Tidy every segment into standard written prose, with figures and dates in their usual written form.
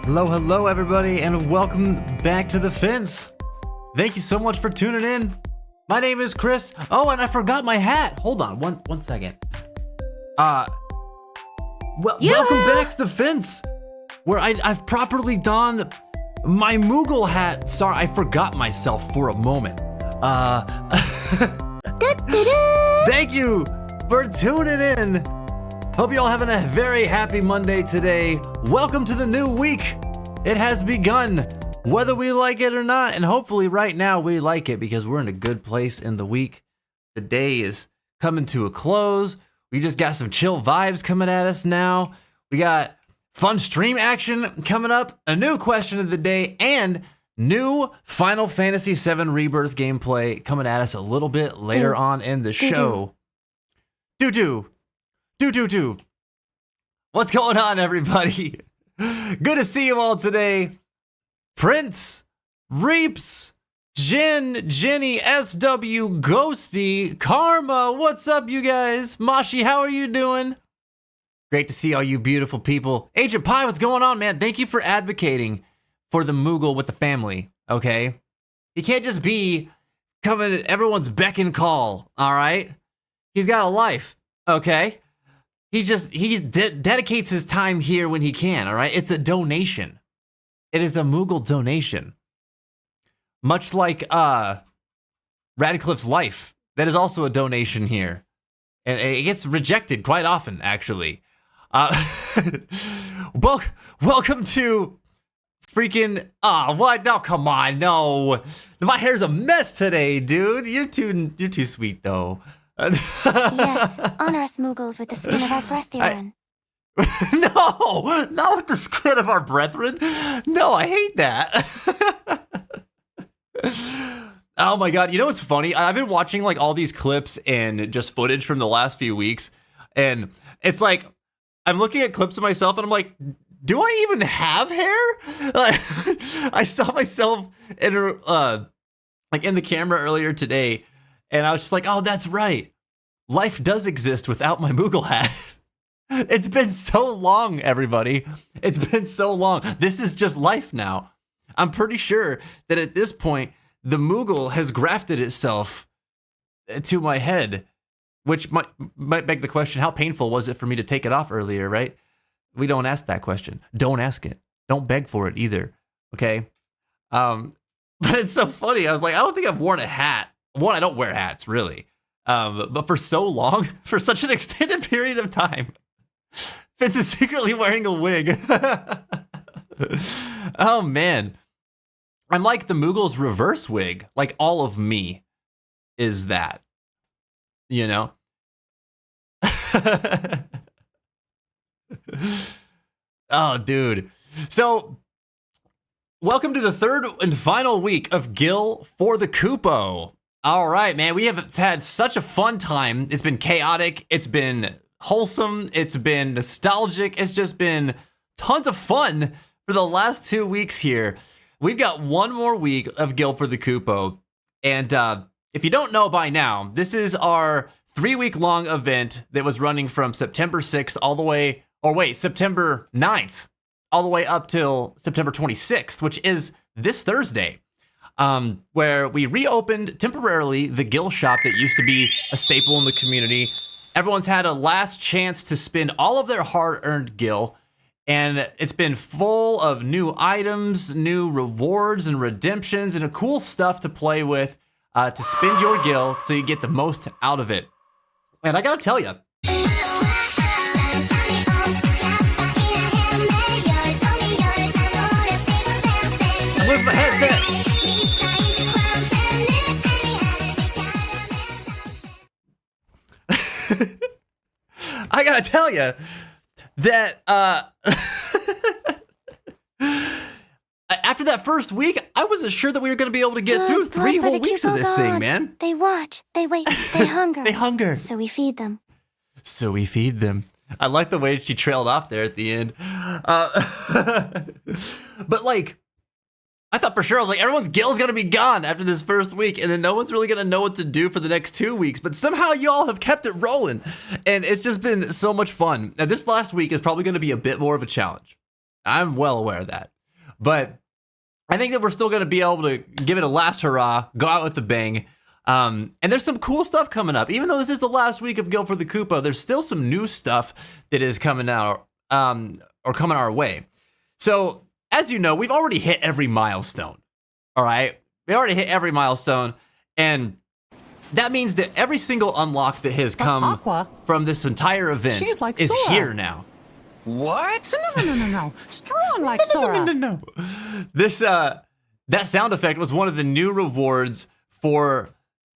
Hello, everybody, and welcome back to The Fence. Thank you so much for tuning in. My name is Chris. Oh, and I forgot my hat. Hold on, one second. Welcome back to The Fence, where I've properly donned my Moogle hat. Sorry, I forgot myself for a moment. Thank you for tuning in. Hope you all having a very happy Monday today. Welcome to the new week. It has begun, whether we like it or not, and hopefully right now we like it because we're in a good place in the week. The day is coming to a close. We just got some chill vibes coming at us now. We got fun stream action coming up, a new question of the day, and new Final Fantasy VII Rebirth gameplay coming at us a little bit later on in the show. Do. What's going on, everybody? Good to see you all today. Prince, Reaps, Jin, Jenny, SW, Ghosty, Karma, what's up, you guys? Mashi, how are you doing? Great to see all you beautiful people. Agent Pie, what's going on, man? Thank you for advocating for the Moogle with the family, okay? He can't just be coming at everyone's beck and call, all right? He's got a life, okay? He dedicates his time here when he can, all right? It's a donation. It is a Moogle donation. Much like Radcliffe's life. That is also a donation here. And it gets rejected quite often, actually. Welcome to freaking... what? No, come on, no. My hair's a mess today, dude. You're too sweet, though. Yes, honor us Moogles with the skin of our brethren. No, not with the skin of our brethren. No, I hate that. Oh my god, you know what's funny? I've been watching like all these clips and just footage from the last few weeks, and it's like I'm looking at clips of myself and I'm like, do I even have hair? Like, I saw myself in in the camera earlier today, and I was just like, oh, that's right. Life does exist without my Moogle hat. It's been so long, everybody. It's been so long. This is just life now. I'm pretty sure that at this point, the Moogle has grafted itself to my head, which might beg the question, how painful was it for me to take it off earlier, right? We don't ask that question. Don't ask it. Don't beg for it either, okay? But it's so funny. I was like, I don't think I've worn a hat. One, I don't wear hats, really. But for so long, for such an extended period of time, Vince is secretly wearing a wig. Oh, man. I'm like the Moogle's reverse wig. Like, all of me is that. You know? Oh, dude. So, welcome to the third and final week of Gil for the Kupo. All right, man, we have had such a fun time. It's been chaotic. It's been wholesome. It's been nostalgic. It's just been tons of fun for the last 2 weeks here. We've got one more week of Gil for the Kupo. And if you don't know by now, this is our 3-week-long event that was running from September 6th September 9th, all the way up till September 26th, which is this Thursday. Where we reopened temporarily the Gil shop that used to be a staple in the community. Everyone's had a last chance to spend all of their hard-earned Gil, and it's been full of new items, new rewards and redemptions, and cool stuff to play with to spend your Gil so you get the most out of it. And I gotta tell you, I'm losing my headset. I gotta tell you that after that first week, I wasn't sure that we were going to be able to get through 3 whole weeks of this thing, man. They watch, they wait, they hunger. They hunger. So we feed them. I like the way she trailed off there at the end. But like, I thought for sure, I was like, everyone's Gil's gonna be gone after this first week, and then no one's really gonna know what to do for the next 2 weeks, but somehow y'all have kept it rolling, and it's just been so much fun. Now, this last week is probably gonna be a bit more of a challenge. I'm well aware of that. But I think that we're still going to be able to give it a last hurrah, go out with a bang. And there's some cool stuff coming up. Even though this is the last week of Guild for the Koopa, there's still some new stuff that is coming out or coming our way. So, as you know, we've already hit every milestone. All right? We already hit every milestone. And that means that every single unlock that has come from this entire event is Sora. here now. What? No. Strong like Sora. No. This that sound effect was one of the new rewards for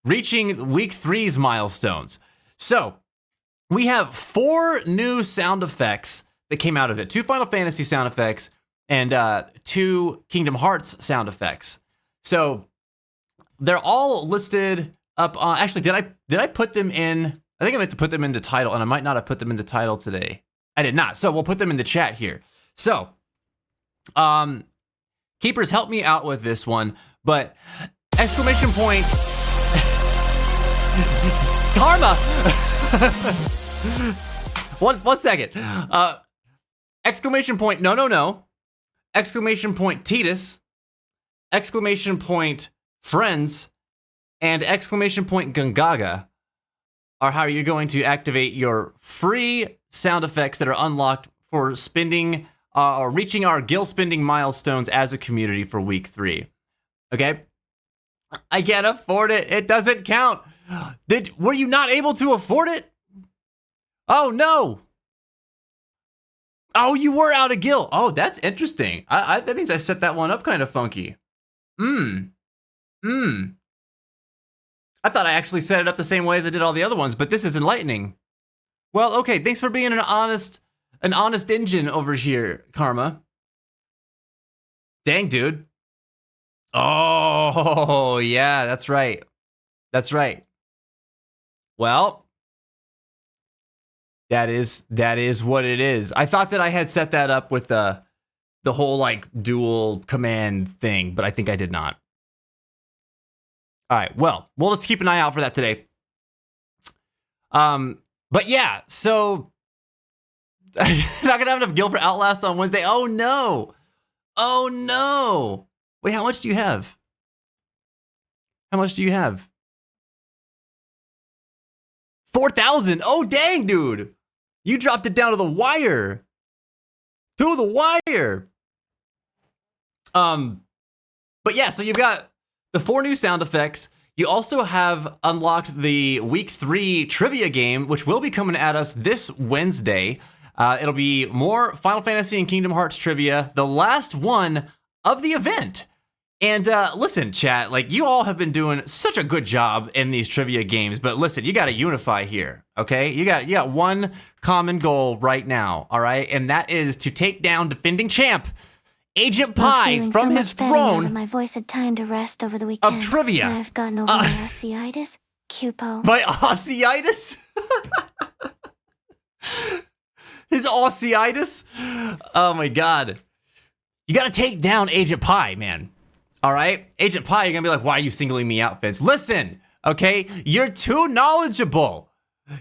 reaching week 3's milestones. So we have 4 new sound effects that came out of it: 2 Final Fantasy sound effects and 2 Kingdom Hearts sound effects. So they're all listed up on. Actually, did I put them in? I think I meant to put them in the title, and I might not have put them in the title today. I did not. So we'll put them in the chat here. So, keepers, help me out with this one. But exclamation point, karma. one second. Exclamation point, no. Exclamation point, Titus. Exclamation point, friends. And exclamation point, Gungaga are how you're going to activate your free sound effects that are unlocked for spending or reaching our guild spending milestones as a community for week 3. Okay? I can't afford it. It doesn't count. Were you not able to afford it? Oh, no. Oh, you were out of guild. Oh, that's interesting. That means I set that one up kind of funky. I thought I actually set it up the same way as I did all the other ones, but this is enlightening. Well, okay, thanks for being an honest engine over here, Karma. Dang, dude. Oh, yeah, that's right. That's right. Well, that is what it is. I thought that I had set that up with the whole like dual command thing, but I think I did not. All right, well, we'll just keep an eye out for that today. But yeah, so not gonna have enough guild for Outlast on Wednesday. Oh no. Wait, how much do you have? How much do you have? 4,000. Oh dang, dude. You dropped it down to the wire. To the wire. But yeah, so you've got the 4 new sound effects. You also have unlocked the week 3 trivia game, which will be coming at us this Wednesday. It'll be more Final Fantasy and Kingdom Hearts trivia, the last one of the event. And listen, chat, like you all have been doing such a good job in these trivia games, but listen, you got to unify here, okay? You got one common goal right now, all right? And that is to take down defending champ Agent Pie from his throne. My voice had time to rest over the weekend. Of trivia. I've gotten over my osteitis. Cupo. My osteitis? His osteitis? Oh my god. You gotta take down Agent Pie, man. Alright? Agent Pie, you're gonna be like, why are you singling me out, Vince? Listen, okay? You're too knowledgeable.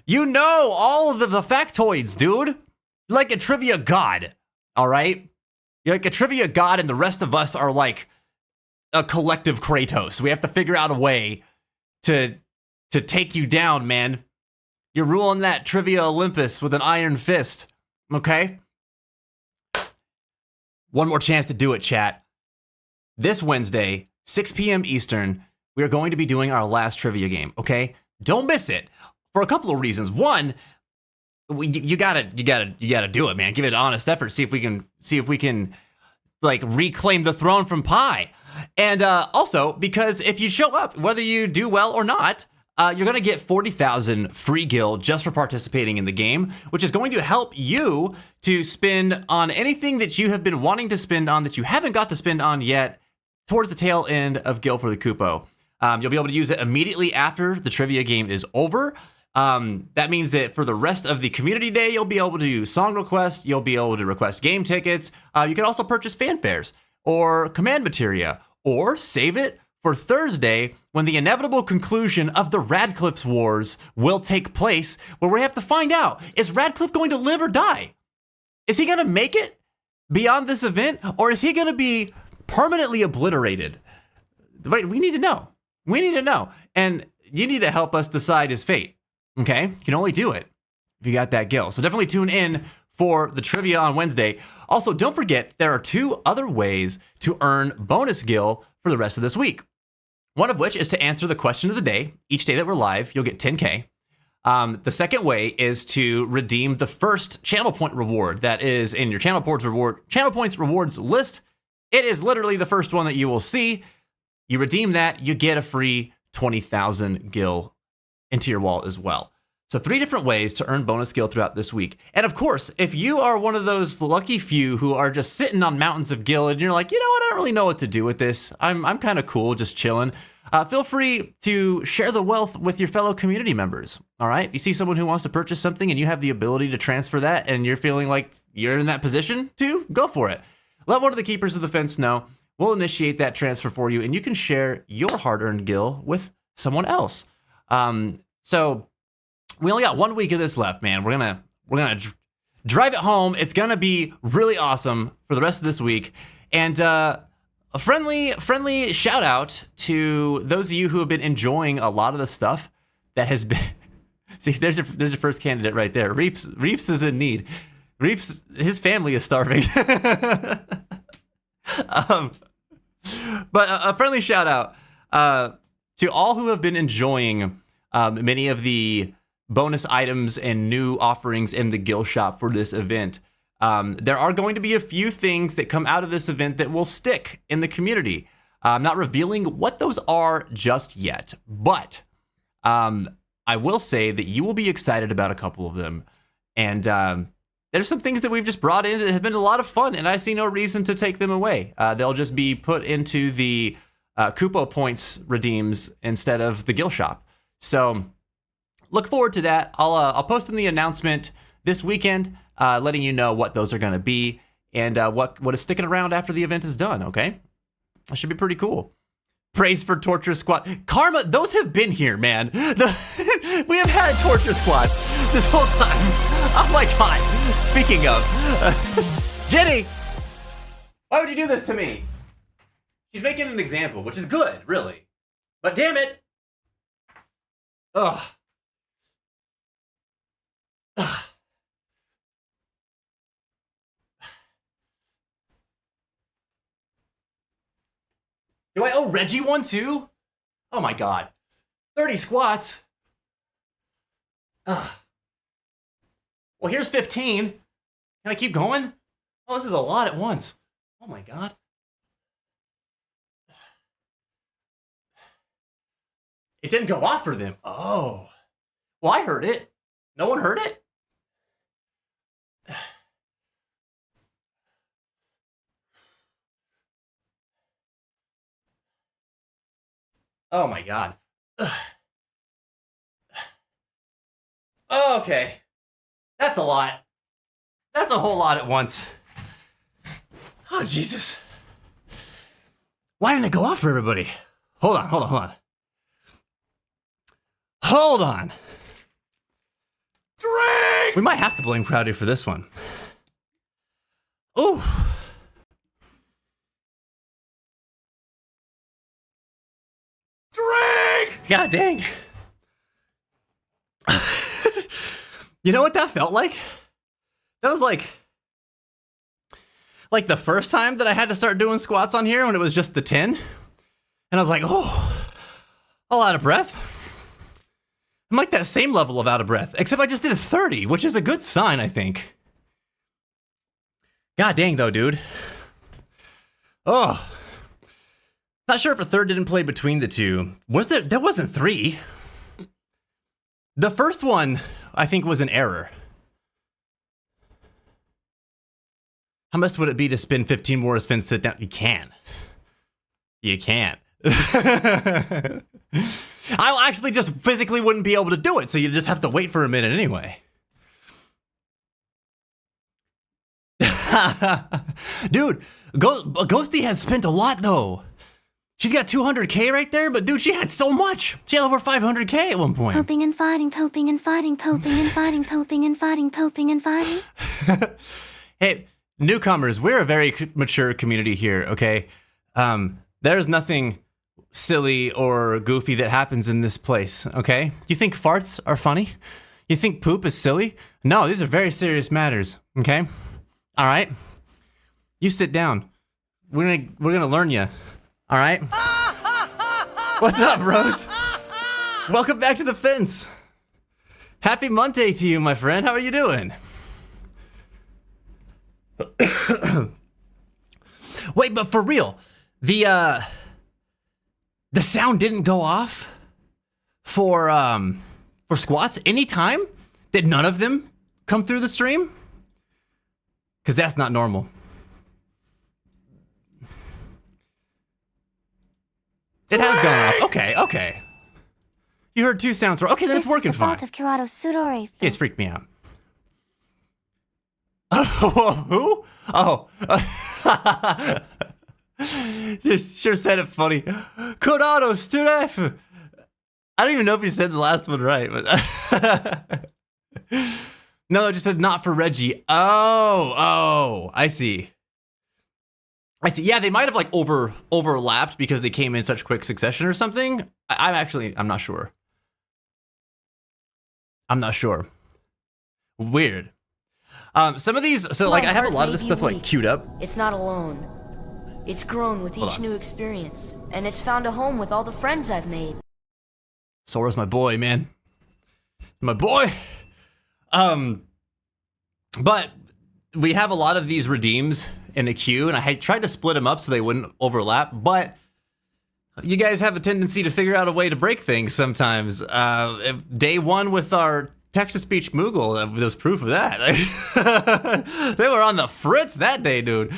You know all of the factoids, dude. You're like a trivia god. Alright? You're like a trivia god, and the rest of us are like a collective Kratos. We have to figure out a way to take you down, man. You're ruling that trivia Olympus with an iron fist, okay? One more chance to do it, chat. This Wednesday, 6 p.m. Eastern, we are going to be doing our last trivia game, okay? Don't miss it for a couple of reasons. One, you gotta do it, man. Give it an honest effort. See if we can like reclaim the throne from Pi. And also because if you show up, whether you do well or not, you're gonna get 40,000 free guild just for participating in the game, which is going to help you to spend on anything that you have been wanting to spend on that you haven't got to spend on yet towards the tail end of Guild for the Koopo. You'll be able to use it immediately after the trivia game is over. That means that for the rest of the community day, you'll be able to do song requests, you'll be able to request game tickets, you can also purchase fanfares or command materia, or save it for Thursday when the inevitable conclusion of the Radcliffe's Wars will take place, where we have to find out, is Radcliffe going to live or die? Is he going to make it? beyond this event, or is he going to be permanently obliterated? Right, we need to know. We need to know. And you need to help us decide his fate. Okay? You can only do it if you got that gil. So definitely tune in for the trivia on Wednesday. Also, don't forget, there are 2 other ways to earn bonus gil for the rest of this week. One of which is to answer the question of the day. Each day that we're live, you'll get 10K. The second way is to redeem the first channel point reward that is in your channel points rewards list. It is literally the first one that you will see. You redeem that, you get a free 20,000 gil into your wallet as well. So 3 different ways to earn bonus gil throughout this week. And of course, if you are one of those lucky few who are just sitting on mountains of gil and you're like, you know what, I don't really know what to do with this. I'm kind of cool, just chilling. Feel free to share the wealth with your fellow community members. All right. If you see someone who wants to purchase something and you have the ability to transfer that and you're feeling like you're in that position to, go for it. Let one of the keepers of the fence know. We'll initiate that transfer for you and you can share your hard-earned gil with someone else. So we only got 1 week of this left, man. We're gonna drive it home. It's gonna be really awesome for the rest of this week. And a friendly shout out to those of you who have been enjoying a lot of the stuff that has been. See, there's your first candidate right there. Reeps is in need. Reeps, his family is starving. But a friendly shout out to all who have been enjoying many of the bonus items and new offerings in the Gil shop for this event. There are going to be a few things that come out of this event that will stick in the community. I'm not revealing what those are just yet, but I will say that you will be excited about a couple of them. And there's some things that we've just brought in that have been a lot of fun, and I see no reason to take them away. They'll just be put into the Kupo points redeems instead of the Gil shop. So look forward to that. I'll post in the announcement this weekend, letting you know what those are going to be and what is sticking around after the event is done. Okay, that should be pretty cool. Praise for torture squad. Karma, those have been here, man. We have had torture squats this whole time. Oh my god. Speaking of, Jenny, why would you do this to me? She's making an example, which is good, really. But damn it. Ugh. Ugh. Do I owe Reggie one too? Oh my god. 30 squats. Ugh. Well, here's 15. Can I keep going? Oh, this is a lot at once. Oh my god. It didn't go off for them. Oh. Well, I heard it. No one heard it? Oh my god. Okay. That's a lot. That's a whole lot at once. Oh, Jesus. Why didn't it go off for everybody? Hold on. Hold on. Drink! We might have to blame Crowdy for this one. Ooh. Drink! God dang. You know what that felt like? That was like the first time that I had to start doing squats on here when it was just the 10. And I was like, oh, all out of breath. I'm like that same level of out of breath, except I just did a 30, which is a good sign, I think. God dang though, dude. Oh. Not sure if a third didn't play between the two. There wasn't 3. The first one, I think, was an error. How much would it be to spin 15 more spin sit down? You can. You can't. I actually just physically wouldn't be able to do it, so you just have to wait for a minute anyway. Dude, Ghosty has spent a lot though. She's got 200K right there, but dude, she had so much. She had over 500K at one point. Poping and fighting, poping and fighting, poping and fighting, poping and fighting, poping and fighting. Hey, newcomers, we're a very mature community here, okay? There's nothing silly or goofy that happens in this place, okay? You think farts are funny? You think poop is silly? No, these are very serious matters, okay? All right? You sit down. We're gonna learn you, all right? What's up, Rose? Welcome back to the fence. Happy Monday to you, my friend. How are you doing? Wait, but for real, the sound didn't go off for squats anytime? Did none of them come through the stream? Because that's not normal. It has gone off. Okay. You heard 2 sounds. Okay, then it's working fine. This is the fault of Kurado's Sudore. It's freaked me out. Who? Oh. Just sure said it funny. Kurado Sudore. I don't even know if you said the last one right, but no, I just said not for Reggie. Oh, I see. Yeah, they might have like overlapped because they came in such quick succession or something. I'm not sure. Weird. Some of these, so like I have a lot of this stuff like queued up. It's not alone. It's grown with each new experience, and it's found a home with all the friends I've made. Sora's my boy, man. My boy. But we have a lot of these redeems in a queue, and I had tried to split them up so they wouldn't overlap, but you guys have a tendency to figure out a way to break things sometimes. Day 1 with our text-to-speech Moogle, there's proof of that. They were on the fritz that day, dude.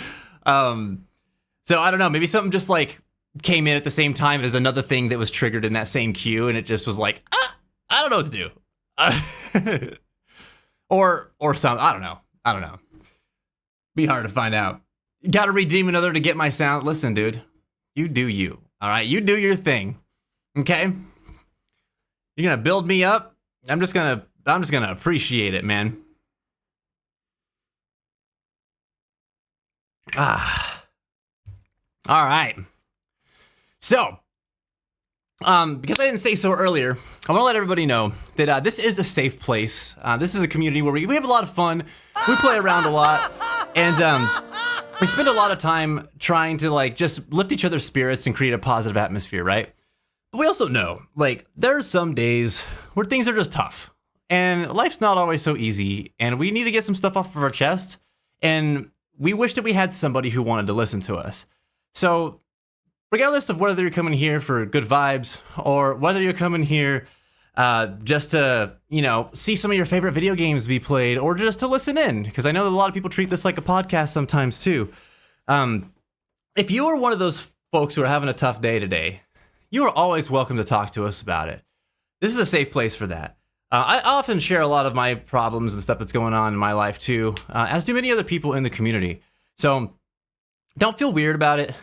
So I don't know, maybe something just like came in at the same time as another thing that was triggered in that same queue, and it just was like, I don't know what to do. Or some, I don't know. Be hard to find out. Gotta redeem another to get my sound. Listen, dude, you do you. All right, you do your thing. Okay? You're gonna build me up. I'm just gonna appreciate it, man. All right. So, because I didn't say so earlier, I want to let everybody know that this is a safe place. This is a community where we have a lot of fun. We play around a lot, and we spend a lot of time trying to like just lift each other's spirits and create a positive atmosphere, right? But we also know, like, there are some days where things are just tough, and life's not always so easy, and we need to get some stuff off of our chest, and we wish that we had somebody who wanted to listen to us. So, regardless of whether you're coming here for good vibes or whether you're coming here just to, see some of your favorite video games be played or just to listen in, because I know that a lot of people treat this like a podcast sometimes too. If you are one of those folks who are having a tough day today, you are always welcome to talk to us about it. This is a safe place for that. I often share a lot of my problems and stuff that's going on in my life too, as do many other people in the community. So don't feel weird about it.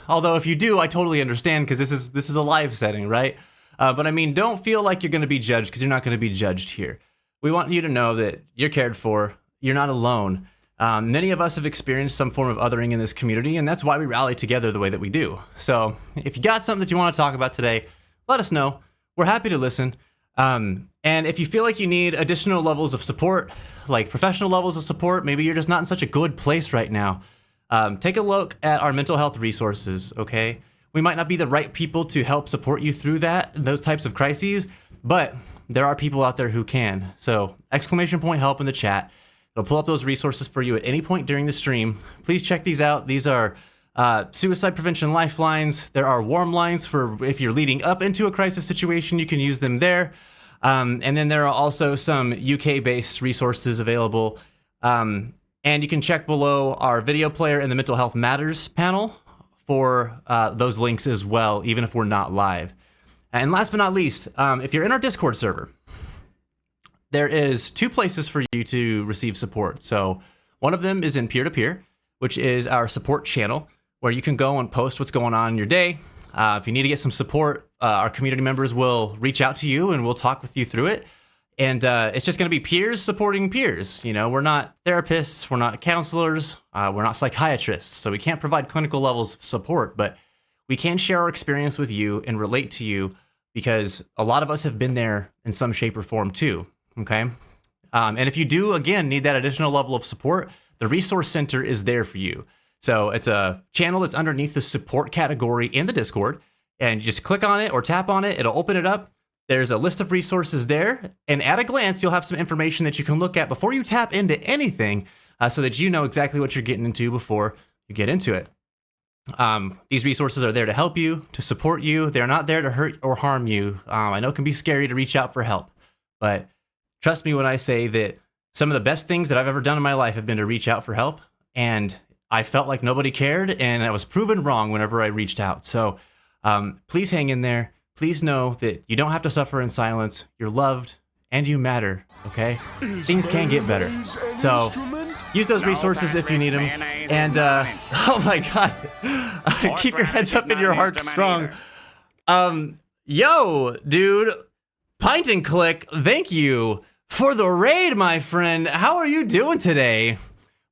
Although if you do, I totally understand, because this is a live setting, right? But I mean, don't feel like you're going to be judged, because you're not going to be judged here. We want you to know that you're cared for. You're not alone. Many of us have experienced some form of othering in this community, and that's why we rally together the way that we do. So if you got something that you want to talk about today, let us know. We're happy to listen. And if you feel like you need additional levels of support, like professional levels of support, maybe you're just not in such a good place right now, take a look at our mental health resources, okay? We might not be the right people to help support you through those types of crises, but there are people out there who can. So !help in the chat. It'll pull up those resources for you at any point during the stream. Please check these out. These are suicide prevention lifelines. There are warm lines for if you're leading up into a crisis situation, you can use them there. And then there are also some UK-based resources available. And you can check below our video player in the Mental Health Matters panel for those links as well, even if we're not live. And last but not least, if you're in our Discord server, there is 2 places for you to receive support. So one of them is in peer-to-peer, which is our support channel, where you can go and post what's going on in your day. If you need to get some support, our community members will reach out to you and we'll talk with you through it. And it's just going to be peers supporting peers. You know, we're not therapists, we're not counselors, we're not psychiatrists, so we can't provide clinical levels of support, but we can share our experience with you and relate to you because a lot of us have been there in some shape or form too, okay? And if you do, again, need that additional level of support, the Resource Center is there for you. So it's a channel that's underneath the support category in the Discord, and you just click on it or tap on it, it'll open it up. There's a list of resources there, and at a glance, you'll have some information that you can look at before you tap into anything so that you know exactly what you're getting into before you get into it. These resources are there to help you, to support you. They're not there to hurt or harm you. I know it can be scary to reach out for help, but trust me when I say that some of the best things that I've ever done in my life have been to reach out for help, and I felt like nobody cared, and I was proven wrong whenever I reached out. So please hang in there. Please know that you don't have to suffer in silence. You're loved and you matter, okay? Things can get better. So use those resources if you need them. And, oh my God, keep your heads up and your hearts strong. Yo, dude, Pint and Click, thank you for the raid, my friend. How are you doing today?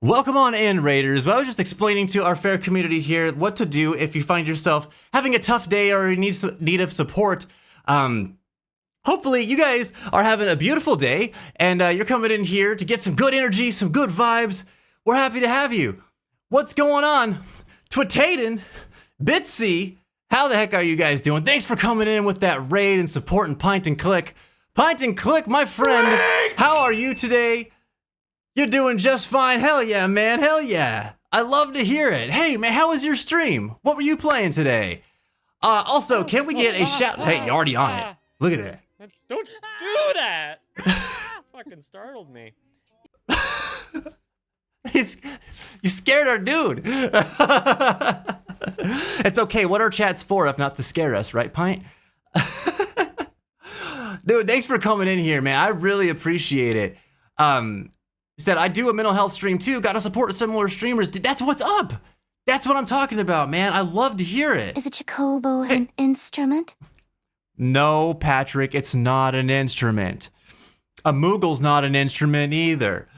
Welcome on in, Raiders. Well, I was just explaining to our fair community here what to do if you find yourself having a tough day or in need of support. Hopefully, you guys are having a beautiful day, and you're coming in here to get some good energy, some good vibes. We're happy to have you. What's going on? Twitaden, Bitsy, how the heck are you guys doing? Thanks for coming in with that raid and supporting Pint and Click. Pint and Click, my friend, how are you today? You're doing just fine. Hell yeah, man. Hell yeah. I love to hear it. Hey, man, how was your stream? What were you playing today? Also, can we get a shout? Hey, you're already on it. Look at that. Don't do that. Fucking startled me. You scared our dude. It's okay. What are chats for if not to scare us, right, Pint? Dude, thanks for coming in here, man. I really appreciate it. Said, I do a mental health stream too. Got to support similar streamers. Dude, that's what's up. That's what I'm talking about, man. I love to hear it. Is a chocobo an instrument? No, Patrick, it's not an instrument. A Moogle's not an instrument either.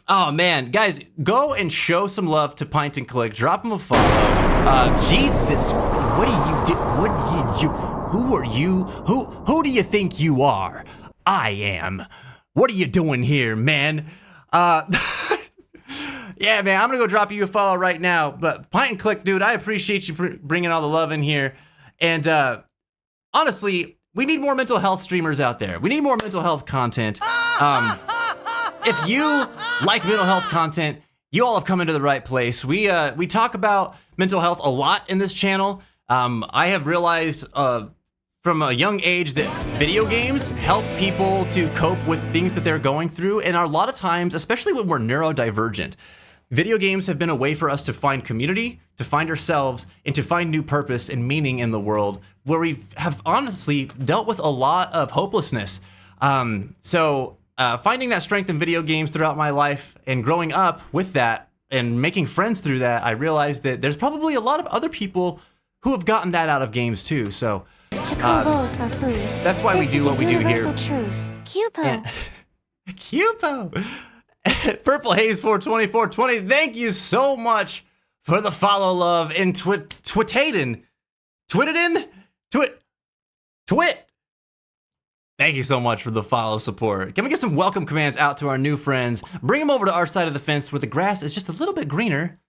Oh, man. Guys, go and show some love to Pint and Click. Drop him a follow. Jesus, what do you do? What do you? Who are you? Who do you think you are? I am. What are you doing here, man? Yeah, man, I'm gonna go drop you a follow right now. But Pint and Click, dude, I appreciate you bringing all the love in here. And honestly, we need more mental health streamers out there. We need more mental health content. If you like mental health content, you all have come into the right place. We talk about mental health a lot in this channel. I have realized from a young age that video games help people to cope with things that they're going through, and a lot of times, especially when we're neurodivergent, video games have been a way for us to find community, to find ourselves, and to find new purpose and meaning in the world where we have honestly dealt with a lot of hopelessness. So finding that strength in video games throughout my life and growing up with that and making friends through that, I realized that there's probably a lot of other people who have gotten that out of games too. So Chocobos are food. that's why we do what we do here. Universal truth. Cupo. Cupo. Purple Haze 42420. Thank you so much for the follow, love, and Twitaden. Twit. Thank you so much for the follow support. Can we get some welcome commands out to our new friends? Bring them over to our side of the fence where the grass is just a little bit greener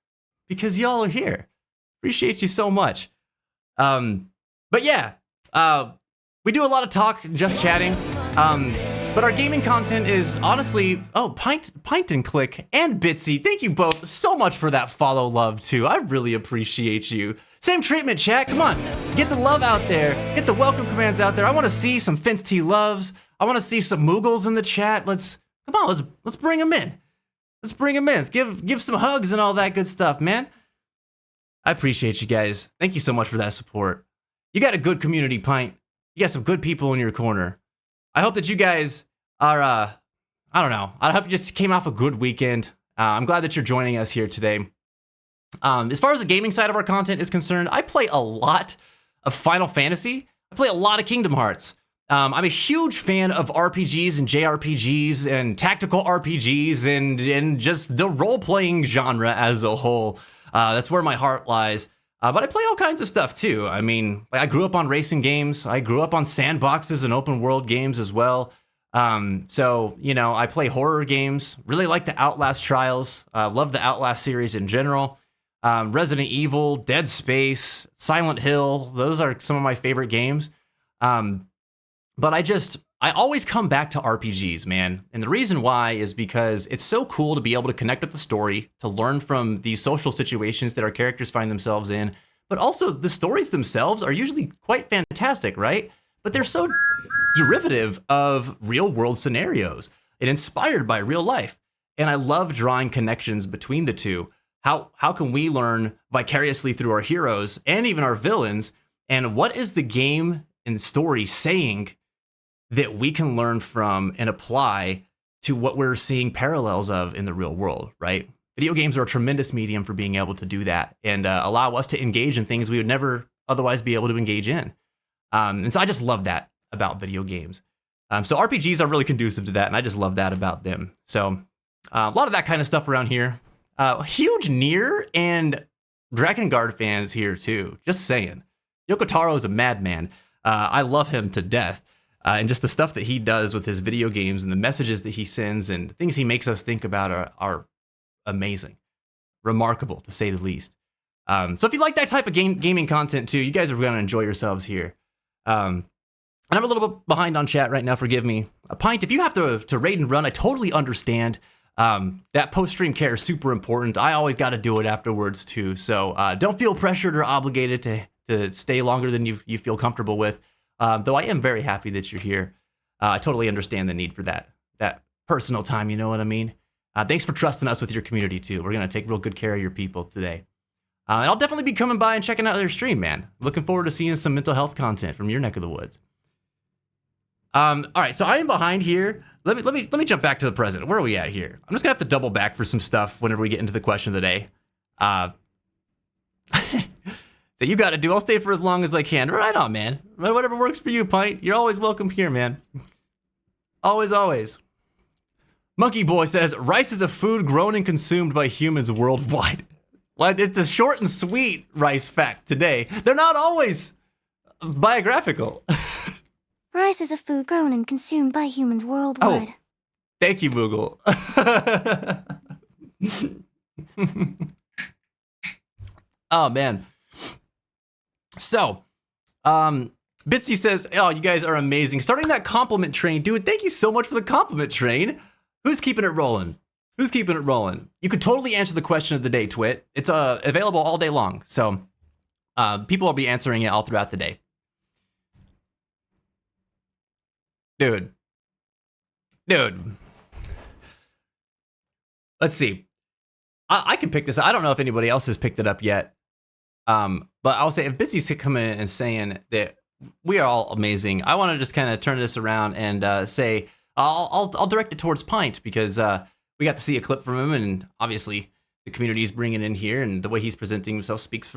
because y'all are here. Appreciate you so much. But yeah, we do a lot of talk, just chatting. But our gaming content is honestly, Pint and Click and Bitsy. Thank you both so much for that follow love too. I really appreciate you. Same treatment, chat. Come on, get the love out there. Get the welcome commands out there. I want to see some Fince T loves. I want to see some Moogles in the chat. Let's bring them in. Let's bring them in. Let's give some hugs and all that good stuff, man. I appreciate you guys. Thank you so much for that support. You got a good community, Pint. You got some good people in your corner. I hope that you guys are, I don't know. I hope you just came off a good weekend. I'm glad that you're joining us here today. As far as the gaming side of our content is concerned, I play a lot of Final Fantasy. I play a lot of Kingdom Hearts. I'm a huge fan of RPGs and JRPGs and tactical RPGs and just the role-playing genre as a whole. That's where my heart lies. But I play all kinds of stuff too. I mean, I grew up on racing games. I grew up on sandboxes and open world games as well. So, you know, I play horror games. Really like the Outlast Trials. Love the Outlast series in general. Resident Evil, Dead Space, Silent Hill. Those are some of my favorite games. But I always come back to RPGs, man. And the reason why is because it's so cool to be able to connect with the story, to learn from these social situations that our characters find themselves in. But also the stories themselves are usually quite fantastic, right? But they're so derivative of real world scenarios and inspired by real life. And I love drawing connections between the two. How can we learn vicariously through our heroes and even our villains? And what is the game and story saying that we can learn from and apply to what we're seeing parallels of in the real world, right? Video games are a tremendous medium for being able to do that and allow us to engage in things we would never otherwise be able to engage in. And so I just love that about video games. So RPGs are really conducive to that, and I just love that about them. So a lot of that kind of stuff around here. Huge Nier and Dragon Guard fans here too. Just saying. Yoko Taro is a madman. I love him to death. And just the stuff that he does with his video games and the messages that he sends and the things he makes us think about are amazing. Remarkable, to say the least. So if you like that type of gaming content too, you guys are going to enjoy yourselves here. And I'm a little bit behind on chat right now, forgive me. A Pint, if you have to raid and run, I totally understand. That post-stream care is super important. I always got to do it afterwards too. So don't feel pressured or obligated to stay longer than you feel comfortable with. Though I am very happy that you're here. I totally understand the need for that personal time, you know what I mean? Thanks for trusting us with your community too. We're going to take real good care of your people today. And I'll definitely be coming by and checking out your stream, man. Looking forward to seeing some mental health content from your neck of the woods. All right, so I am behind here. Let me jump back to the present. Where are we at here? I'm just gonna have to double back for some stuff whenever we get into the question of the day. That you got to do. I'll stay for as long as I can. Right on, man. Whatever works for you, Pint. You're always welcome here, man. Always, always. Monkey Boy says, rice is a food grown and consumed by humans worldwide. Well, it's a short and sweet rice fact today. They're not always biographical. Rice is a food grown and consumed by humans worldwide. Oh, thank you, Moogle. Oh, man. So, Bitsy says, oh, you guys are amazing. Starting that compliment train. Dude, thank you so much for the compliment train. Who's keeping it rolling? Who's keeping it rolling? You could totally answer the question of the day, Twit. It's available all day long. So, people will be answering it all throughout the day. Dude. Let's see. I can pick this up. I don't know if anybody else has picked it up yet. But I'll say if Bussy's coming in and saying that we are all amazing, I want to just kind of turn this around and say I'll direct it towards Pint because we got to see a clip from him, and obviously the community's bringing in here, and the way he's presenting himself speaks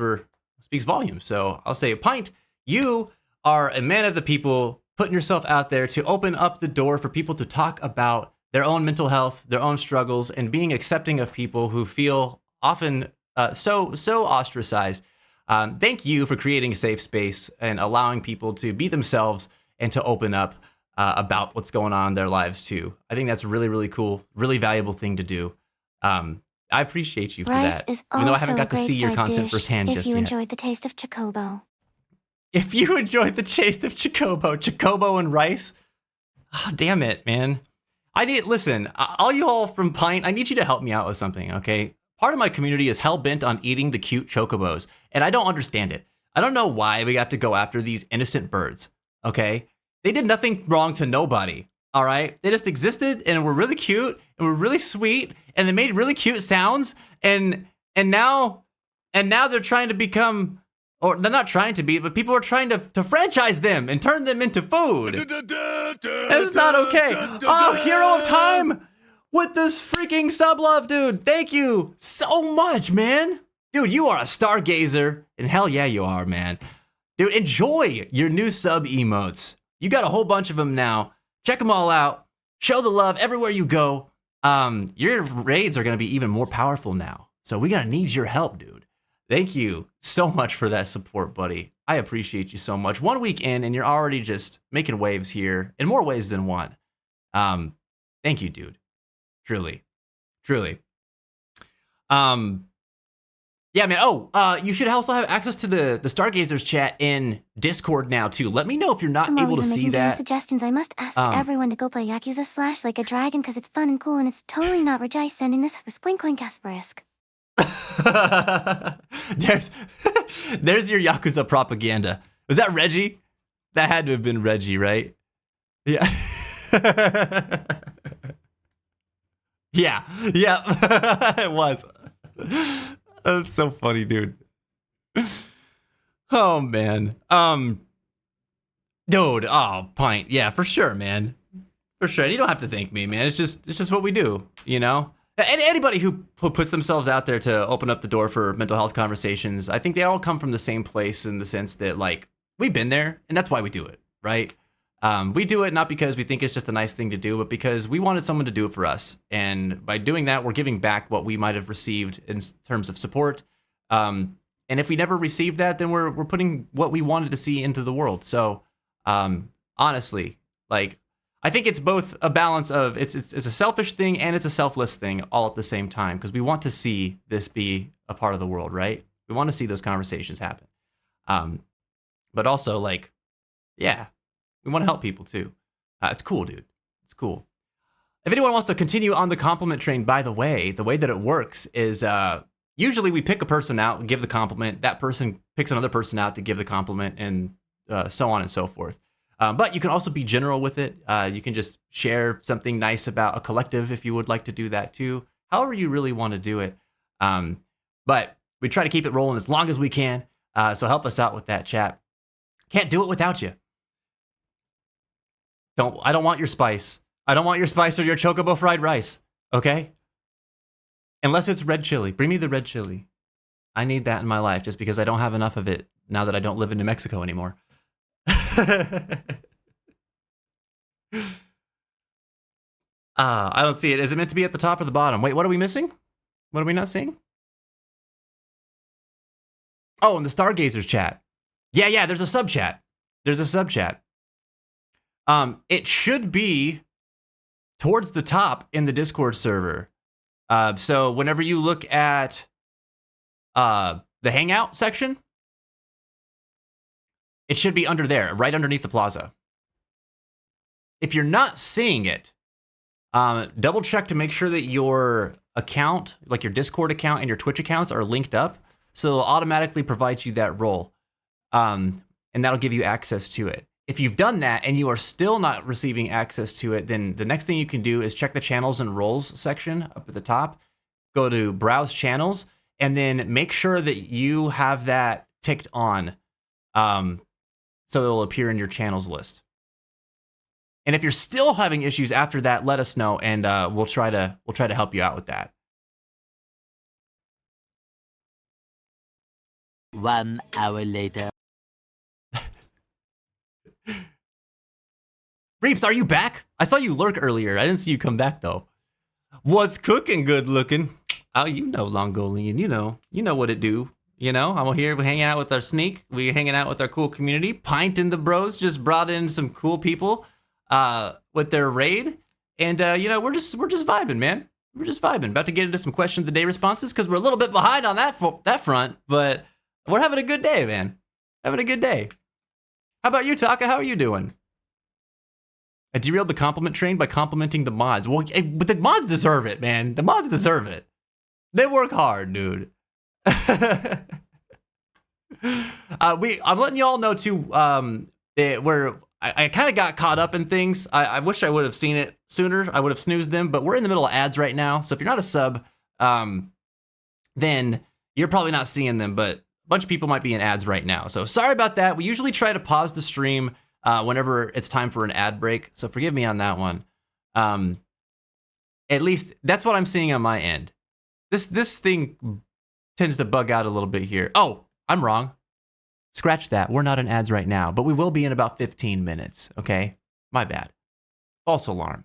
volumes. So I'll say, Pint, you are a man of the people, putting yourself out there to open up the door for people to talk about their own mental health, their own struggles, and being accepting of people who feel often so ostracized. Thank you for creating a safe space and allowing people to be themselves and to open up about what's going on in their lives too. I think that's really, really cool, really valuable thing to do. I appreciate you for that. Even though I haven't got to see your content firsthand just yet. If you enjoyed the taste of Chocobo. If you enjoyed the taste of Chocobo and rice, oh, damn it, man. Listen, all you all from Pint, I need you to help me out with something, okay? Part of my community is hell-bent on eating the cute chocobos, and I don't understand it. I don't know why we have to go after these innocent birds, okay? They did nothing wrong to nobody, all right? They just existed, and were really cute, and were really sweet, and they made really cute sounds, and now they're trying to become, or they're not trying to be, but people are trying to franchise them and turn them into food. That's not okay. Oh, Hero of Time! With this freaking sub love, dude. Thank you so much, man. Dude, you are a stargazer. And hell yeah, you are, man. Dude, enjoy your new sub emotes. You got a whole bunch of them now. Check them all out. Show the love everywhere you go. Your raids are going to be even more powerful now. So we're going to need your help, dude. Thank you so much for that support, buddy. I appreciate you so much. 1 week in, and you're already just making waves here in more ways than one. Thank you, dude. Truly. Yeah, man. Oh, you should also have access to the Stargazers chat in Discord now too. Let me know if you're not While able to you're see making that. suggestions, I must ask everyone to go play Yakuza Slash like a dragon because it's fun and cool, and it's totally not Rajai sending this for Squinkling Asterisk. There's your Yakuza propaganda. Was that Reggie? That had to have been Reggie, right? Yeah. Yeah. It was. That's so funny, dude. Oh man. Dude, Pint. Yeah, for sure, man. For sure. You don't have to thank me, man. It's just what we do, you know? Anybody who puts themselves out there to open up the door for mental health conversations, I think they all come from the same place in the sense that, like, we've been there, and that's why we do it, right? We do it not because we think it's just a nice thing to do, but because we wanted someone to do it for us. And by doing that, we're giving back what we might have received in terms of support. And if we never received that, then we're putting what we wanted to see into the world. So honestly, like, I think it's both a balance of it's a selfish thing and it's a selfless thing all at the same time, because we want to see this be a part of the world, right? We want to see those conversations happen. But also, like, yeah, we want to help people too. It's cool, dude. It's cool. If anyone wants to continue on the compliment train, by the way that it works is usually we pick a person out and give the compliment. That person picks another person out to give the compliment, and so on and so forth. But you can also be general with it. You can just share something nice about a collective if you would like to do that too. However you really want to do it. But we try to keep it rolling as long as we can. So help us out with that, chat. Can't do it without you. I don't want your spice. I don't want your spice or your chocobo fried rice. Okay? Unless it's red chili. Bring me the red chili. I need that in my life just because I don't have enough of it now that I don't live in New Mexico anymore. I don't see it. Is it meant to be at the top or the bottom? Wait, what are we missing? What are we not seeing? Oh, in the Stargazers chat. Yeah, there's a sub chat. It should be towards the top in the Discord server. So whenever you look at the Hangout section, it should be under there, right underneath the plaza. If you're not seeing it, double check to make sure that your account, like your Discord account and your Twitch accounts, are linked up, so it'll automatically provide you that role, and that'll give you access to it. If you've done that and you are still not receiving access to it, then the next thing you can do is check the channels and roles section up at the top, go to browse channels, and then make sure that you have that ticked on, so it'll appear in your channels list. And if you're still having issues after that, let us know, and we'll try to help you out with that. 1 hour later. Reeps, are you back? I saw you lurk earlier. I didn't see you come back though. What's cooking, good looking? Oh, you know, Longolian. You know what it do. You know, I'm here. We're hanging out with our sneak. We're hanging out with our cool community. Pint and the bros just brought in some cool people with their raid, and you know, we're just vibing, man. We're just vibing. About to get into some question of the day responses because we're a little bit behind on that front, but we're having a good day, man. Having a good day. How about you, Taka? How are you doing? I derailed the compliment train by complimenting the mods. Well, but the mods deserve it, man. The mods deserve it. They work hard, dude. I'm letting y'all know too. I kind of got caught up in things. I wish I would have seen it sooner. I would have snoozed them, but we're in the middle of ads right now. So if you're not a sub, then you're probably not seeing them. But a bunch of people might be in ads right now. So sorry about that. We usually try to pause the stream whenever it's time for an ad break. So forgive me on that one. At least that's what I'm seeing on my end. This thing tends to bug out a little bit here. Oh, I'm wrong. Scratch that. We're not in ads right now, but we will be in about 15 minutes, okay? My bad. False alarm.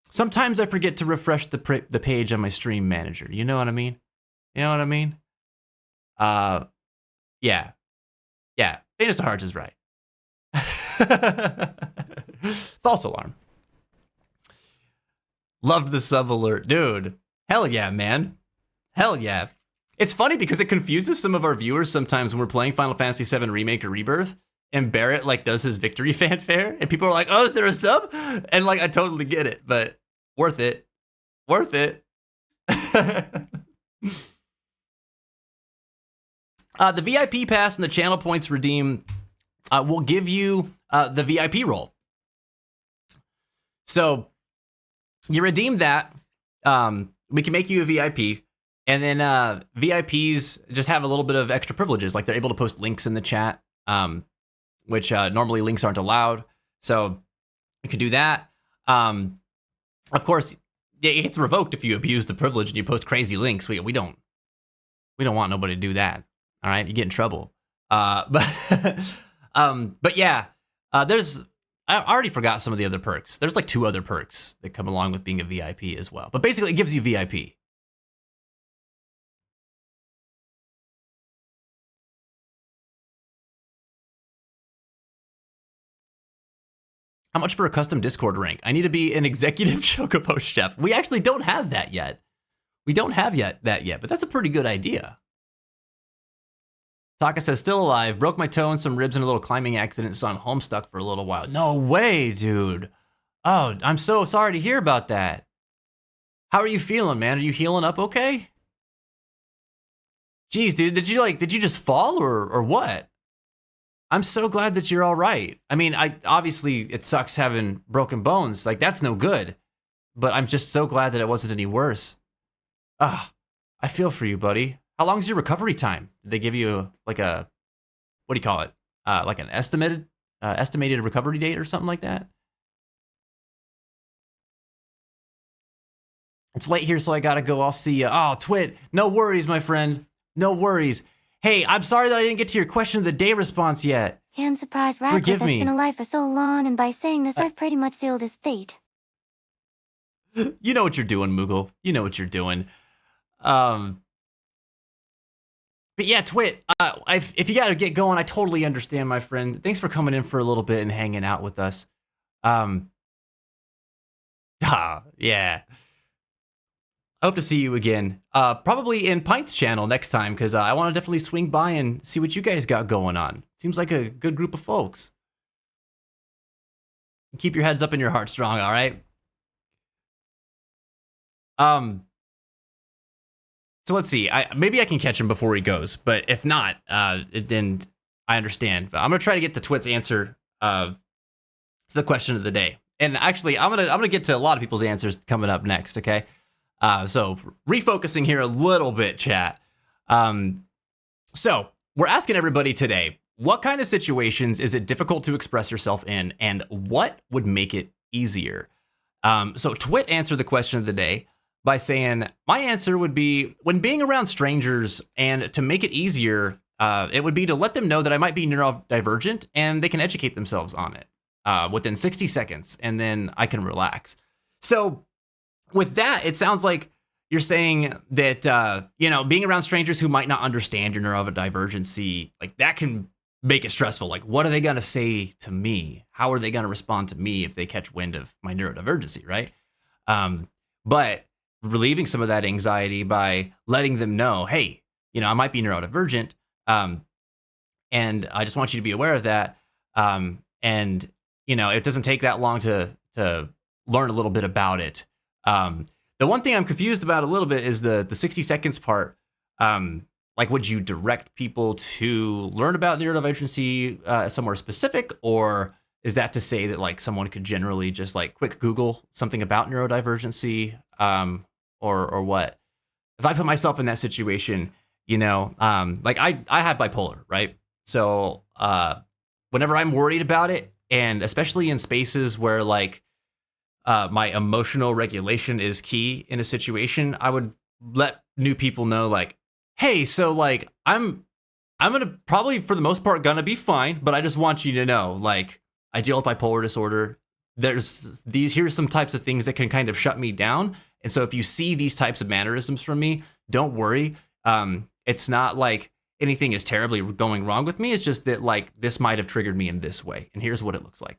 Sometimes I forget to refresh the page on my stream manager. You know what I mean? You know what I mean? Yeah. Yeah. Faintest of Hearts is right. False alarm. Loved the sub alert. Dude. Hell yeah, man. Hell yeah. It's funny because it confuses some of our viewers sometimes when we're playing Final Fantasy VII Remake or Rebirth, and Barrett like does his victory fanfare, and people are like, "Oh, is there a sub?" And like, I totally get it, but worth it, worth it. The VIP pass and the channel points redeem will give you the VIP role. So you redeem that, we can make you a VIP. And then VIPs just have a little bit of extra privileges, like they're able to post links in the chat, which normally links aren't allowed. So you can do that. Of course, it gets revoked if you abuse the privilege and you post crazy links. We don't want nobody to do that. All right, you get in trouble. But yeah, I already forgot some of the other perks. There's like 2 other perks that come along with being a VIP as well. But basically, it gives you VIP. How much for a custom Discord rank? I need to be an executive Chocobo chef. We actually don't have that yet. We don't have that yet, but that's a pretty good idea. Taka says, still alive. Broke my toe and some ribs in a little climbing accident, so I'm homestuck for a little while. No way, dude. Oh, I'm so sorry to hear about that. How are you feeling, man? Are you healing up okay? Jeez, dude, did you just fall or what? I'm so glad that you're all right. I mean, obviously it sucks having broken bones. Like, that's no good. But I'm just so glad that it wasn't any worse. I feel for you, buddy. How long is your recovery time? Did they give you like a, what do you call it? Like an estimated recovery date or something like that? It's late here, so I gotta go. I'll see you. Oh, Twit, no worries, my friend. No worries. Hey, I'm sorry that I didn't get to your question of the day response yet. Yeah, I'm surprised Radcliffe has been alive for so long, and by saying this, I've pretty much sealed his fate. You know what you're doing, Moogle. You know what you're doing. But yeah, Twit, if you gotta get going, I totally understand, my friend. Thanks for coming in for a little bit and hanging out with us. Yeah. I hope to see you again. Probably in Pint's channel next time, because I want to definitely swing by and see what you guys got going on. Seems like a good group of folks. Keep your heads up and your heart strong, all right? So let's see. Maybe I can catch him before he goes, but if not, then I understand. But I'm gonna try to get to Twit's answer to the question of the day. And actually, I'm gonna get to a lot of people's answers coming up next. Okay. So refocusing here a little bit, chat. So we're asking everybody today, what kind of situations is it difficult to express yourself in, and what would make it easier? So Twit answered the question of the day by saying, my answer would be when being around strangers, and to make it easier, it would be to let them know that I might be neurodivergent and they can educate themselves on it within 60 seconds, and then I can relax. So with that, it sounds like you're saying that, being around strangers who might not understand your neurodivergency, like that can make it stressful. Like, what are they going to say to me? How are they going to respond to me if they catch wind of my neurodivergency, right? But relieving some of that anxiety by letting them know, hey, I might be neurodivergent, and I just want you to be aware of that. And, it doesn't take that long to learn a little bit about it. The one thing I'm confused about a little bit is the 60 seconds part. Like, would you direct people to learn about neurodivergency somewhere specific, or is that to say that like someone could generally just like quick Google something about neurodivergency, or what? If I put myself in that situation, like I have bipolar, right? So whenever I'm worried about it, and especially in spaces where like my emotional regulation is key in a situation, I would let new people know, like, hey, so like I'm I'm gonna probably, for the most part, gonna be fine. But I just want you to know, like, I deal with bipolar disorder. Here's some types of things that can kind of shut me down. And so if you see these types of mannerisms from me, don't worry. It's not like anything is terribly going wrong with me. It's just that like this might have triggered me in this way. And here's what it looks like.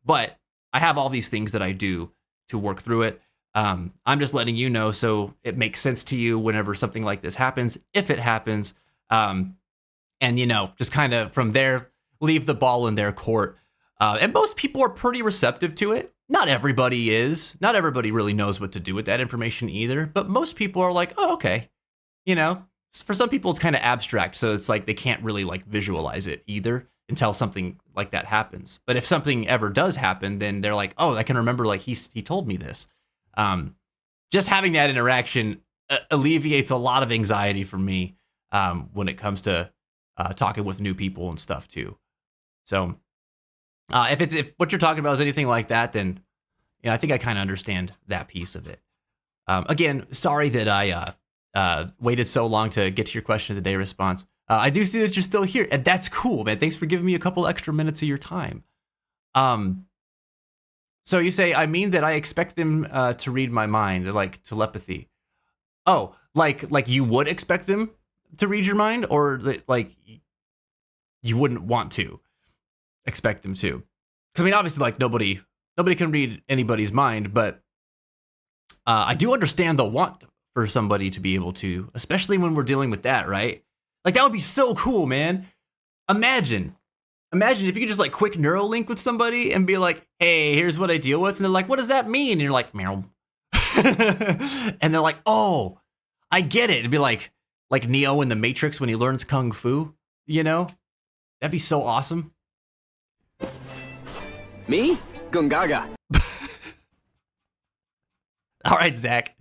But I have all these things that I do to work through it. I'm just letting you know so it makes sense to you whenever something like this happens, if it happens. And, you know, just kind of from there, leave the ball in their court. And most people are pretty receptive to it. Not everybody is. Not everybody really knows what to do with that information either. But most people are like, oh, okay. You know, for some people, it's kind of abstract. So it's like they can't really like visualize it either until something like that happens. But if something ever does happen, then they're like, oh, I can remember like he told me this. Just having that interaction alleviates a lot of anxiety for me when it comes to talking with new people and stuff too. So if what you're talking about is anything like that, then you know, I think I kind of understand that piece of it. Again, sorry that I waited so long to get to your question of the day response. I do see that you're still here, and that's cool, man. Thanks for giving me a couple extra minutes of your time. So you say, I mean that I expect them to read my mind, like telepathy. Oh, like you would expect them to read your mind, or like you wouldn't want to expect them to? Because I mean, obviously, like nobody can read anybody's mind, but I do understand the want for somebody to be able to, especially when we're dealing with that, right? Like that would be so cool, man. Imagine if you could just like quick Neuralink with somebody and be like, hey, here's what I deal with. And they're like, what does that mean? And you're like, meow. And they're like, oh, I get it. It'd be like Neo in the Matrix when he learns Kung Fu, you know? That'd be so awesome. Me? Gungaga. All right, Zach.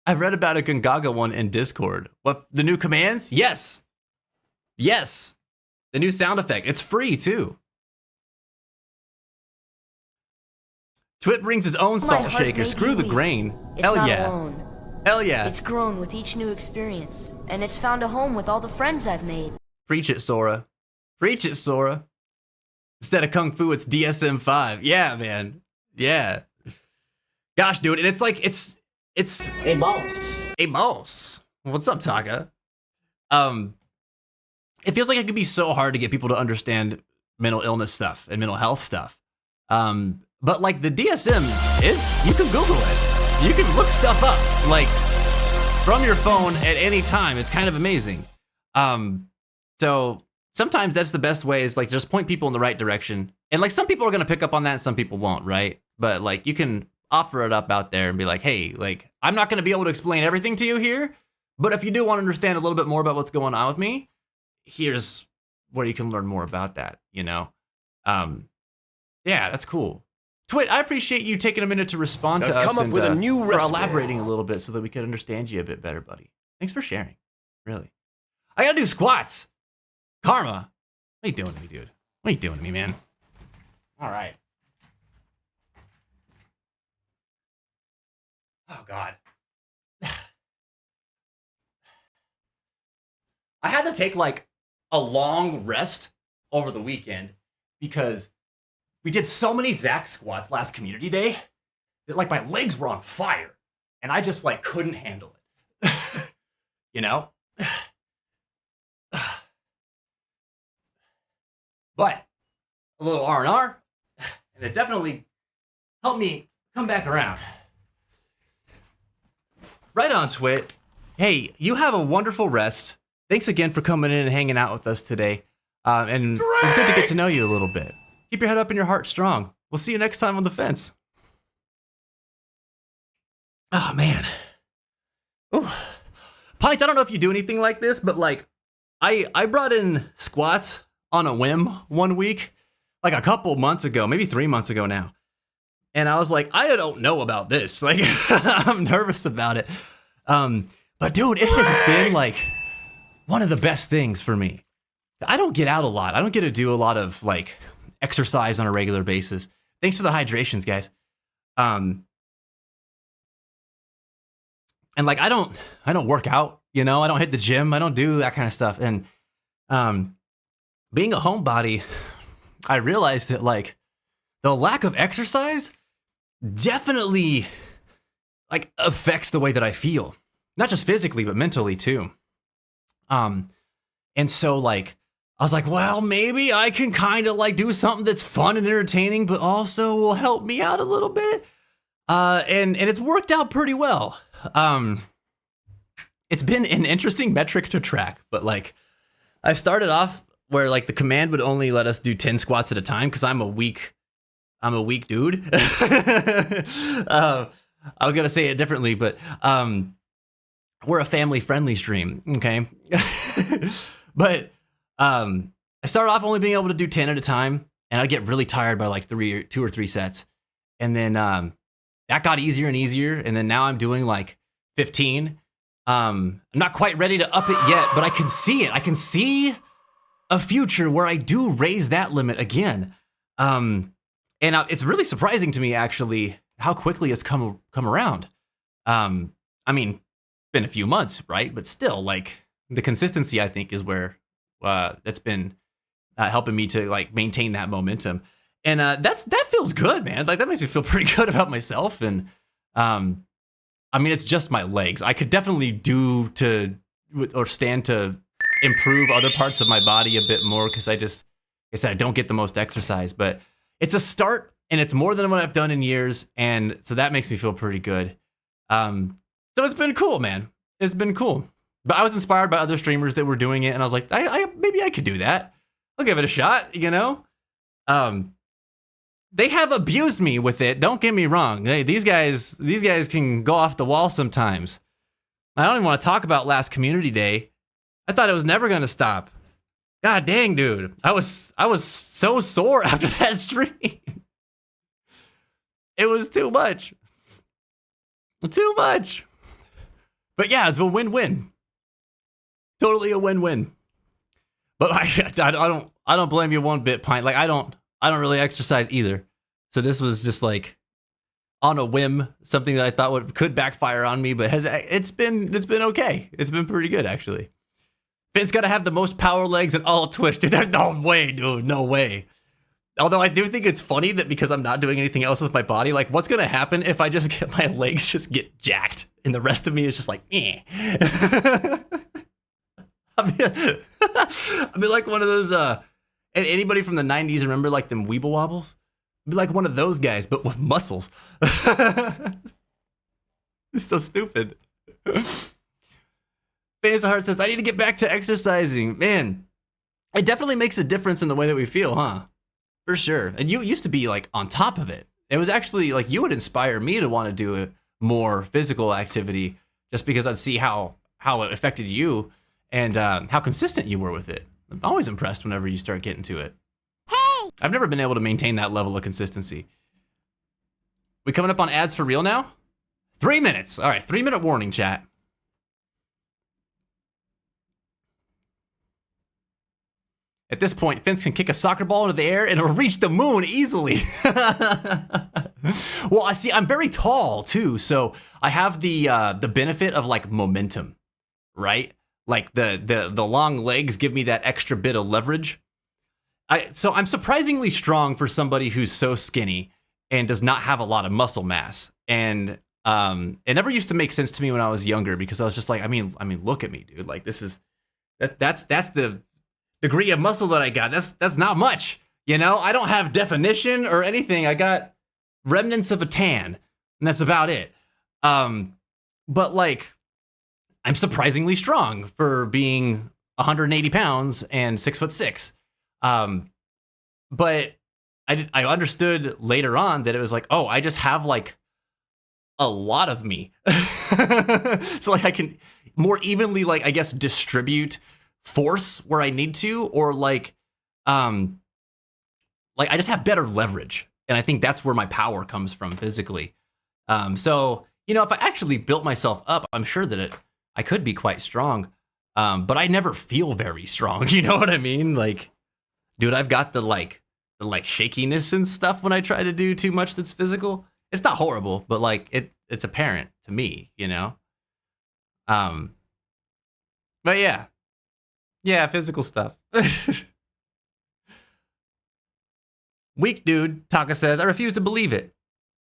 I read about a Gungaga one in Discord. What, the new commands? Yes. Yes. The new sound effect. It's free, too. Twit brings his own My salt heart shaker. may Screw be the weak. grain. It's Hell not yeah. alone. Hell yeah. It's grown with each new experience, and it's found a home with all the friends I've made. Preach it, Sora. Preach it, Sora. Instead of Kung Fu, it's DSM-5. Yeah, man. Yeah. Gosh, dude. And it's like, it's A mouse. a mouse. What's up, Taka? It feels like it could be so hard to get people to understand mental illness stuff and mental health stuff. But like the DSM is, you can Google it. You can look stuff up like from your phone at any time. It's kind of amazing. So sometimes that's the best way is like just point people in the right direction. And like some people are going to pick up on that and some people won't, right? But like you can offer it up out there and be like, hey, like I'm not going to be able to explain everything to you here, but if you do want to understand a little bit more about what's going on with me, here's where you can learn more about that, you know? Yeah, that's cool. Twit, I appreciate you taking a minute to respond to I've us come up with a new for recipe. elaborating a little bit so that we could understand you a bit better, buddy. Thanks for sharing, really. I gotta do squats. Karma, what are you doing to me, dude? What are you doing to me, man? All right. Oh, God. I had to take like a long rest over the weekend because we did so many Zach squats last community day that like my legs were on fire and I just like couldn't handle it. You know? But a little R&R and it definitely helped me come back around. Right on, Twit. Hey, you have a wonderful rest. Thanks again for coming in and hanging out with us today. And it's good to get to know you a little bit. Keep your head up and your heart strong. We'll see you next time on the fence. Oh, man. Ooh. Pint, I don't know if you do anything like this, but like I brought in squats on a whim one week, like a couple months ago, maybe 3 months ago now. And I was like, I don't know about this. Like, I'm nervous about it. But dude, it has been like one of the best things for me. I don't get out a lot. I don't get to do a lot of like exercise on a regular basis. Thanks for the hydrations, guys. And And like, I don't work out, you know, I don't hit the gym. I don't do that kind of stuff. And being a homebody, I realized that like the lack of exercise definitely like affects the way that I feel, not just physically, but mentally too. And so like, I was like, well, maybe I can kind of like do something that's fun and entertaining, but also will help me out a little bit. And it's worked out pretty well. It's been an interesting metric to track, but like I started off where like the command would only let us do 10 squats at a time because I'm a weak dude. I was gonna say it differently, but we're a family-friendly stream, okay? But I started off only being able to do 10 at a time, and I'd get really tired by like 2 or 3 sets. And then that got easier and easier, and then now I'm doing like 15. I'm not quite ready to up it yet, but I can see it. I can see a future where I do raise that limit again. And it's really surprising to me, actually, how quickly it's come around. I mean, been a few months, right? But still, like, the consistency, I think, is where that's been helping me to like maintain that momentum. And that feels good, man. Like, that makes me feel pretty good about myself. And I mean, it's just my legs. I could definitely stand to improve other parts of my body a bit more because I said I don't get the most exercise. But it's a start, and it's more than what I've done in years, and so that makes me feel pretty good. So it's been cool, man. It's been cool. But I was inspired by other streamers that were doing it, and I was like, maybe I could do that. I'll give it a shot, you know? They have abused me with it. Don't get me wrong. Hey, these guys can go off the wall sometimes. I don't even want to talk about last community day. I thought it was never going to stop. God dang, dude. I was so sore after that stream. It was too much. Too much. But yeah, it's a win-win. Totally a win-win. But I don't blame you one bit, Pint. Like I don't really exercise either. So this was just like on a whim, something that I thought could backfire on me, but it's been okay. It's been pretty good, actually. Finn's got to have the most power legs in all of Twitch. Dude, there's no way, dude. No way. Although I do think it's funny that because I'm not doing anything else with my body, like what's going to happen if I just get my legs just get jacked and the rest of me is just like, eh. I'd be like one of those, and anybody from the 90s remember like them Weeble Wobbles? I'd be like one of those guys, but with muscles. It's so stupid. Fantasy Heart says, I need to get back to exercising. Man, it definitely makes a difference in the way that we feel, huh? For sure. And you used to be like on top of it. It was actually like you would inspire me to want to do more physical activity just because I'd see how it affected you and how consistent you were with it. I'm always impressed whenever you start getting to it. Hey! I've never been able to maintain that level of consistency. We coming up on ads for real now? 3 minutes. All right, 3-minute warning, chat. At this point, Vince can kick a soccer ball into the air and it'll reach the moon easily. Well, I see, I'm very tall too, so I have the benefit of like momentum, right? Like the long legs give me that extra bit of leverage. So I'm surprisingly strong for somebody who's so skinny and does not have a lot of muscle mass. And it never used to make sense to me when I was younger because I was just like, I mean, look at me, dude. Like that's the degree of muscle that I got. That's not much, you know. I don't have definition or anything. I got remnants of a tan, and that's about it. But like, I'm surprisingly strong for being 180 pounds and 6'6". But I understood later on that it was like, oh, I just have like a lot of me, so like I can more evenly, like I guess, distribute force where I need to, or like I just have better leverage, and I think that's where my power comes from physically. So you know, if I actually built myself up, I'm sure that I could be quite strong, but I never feel very strong. You know what I mean? Like, dude, I've got the shakiness and stuff when I try to do too much that's physical. It's not horrible, but like it's apparent to me, you know. But yeah. Yeah, physical stuff. Weak dude, Taka says, I refuse to believe it.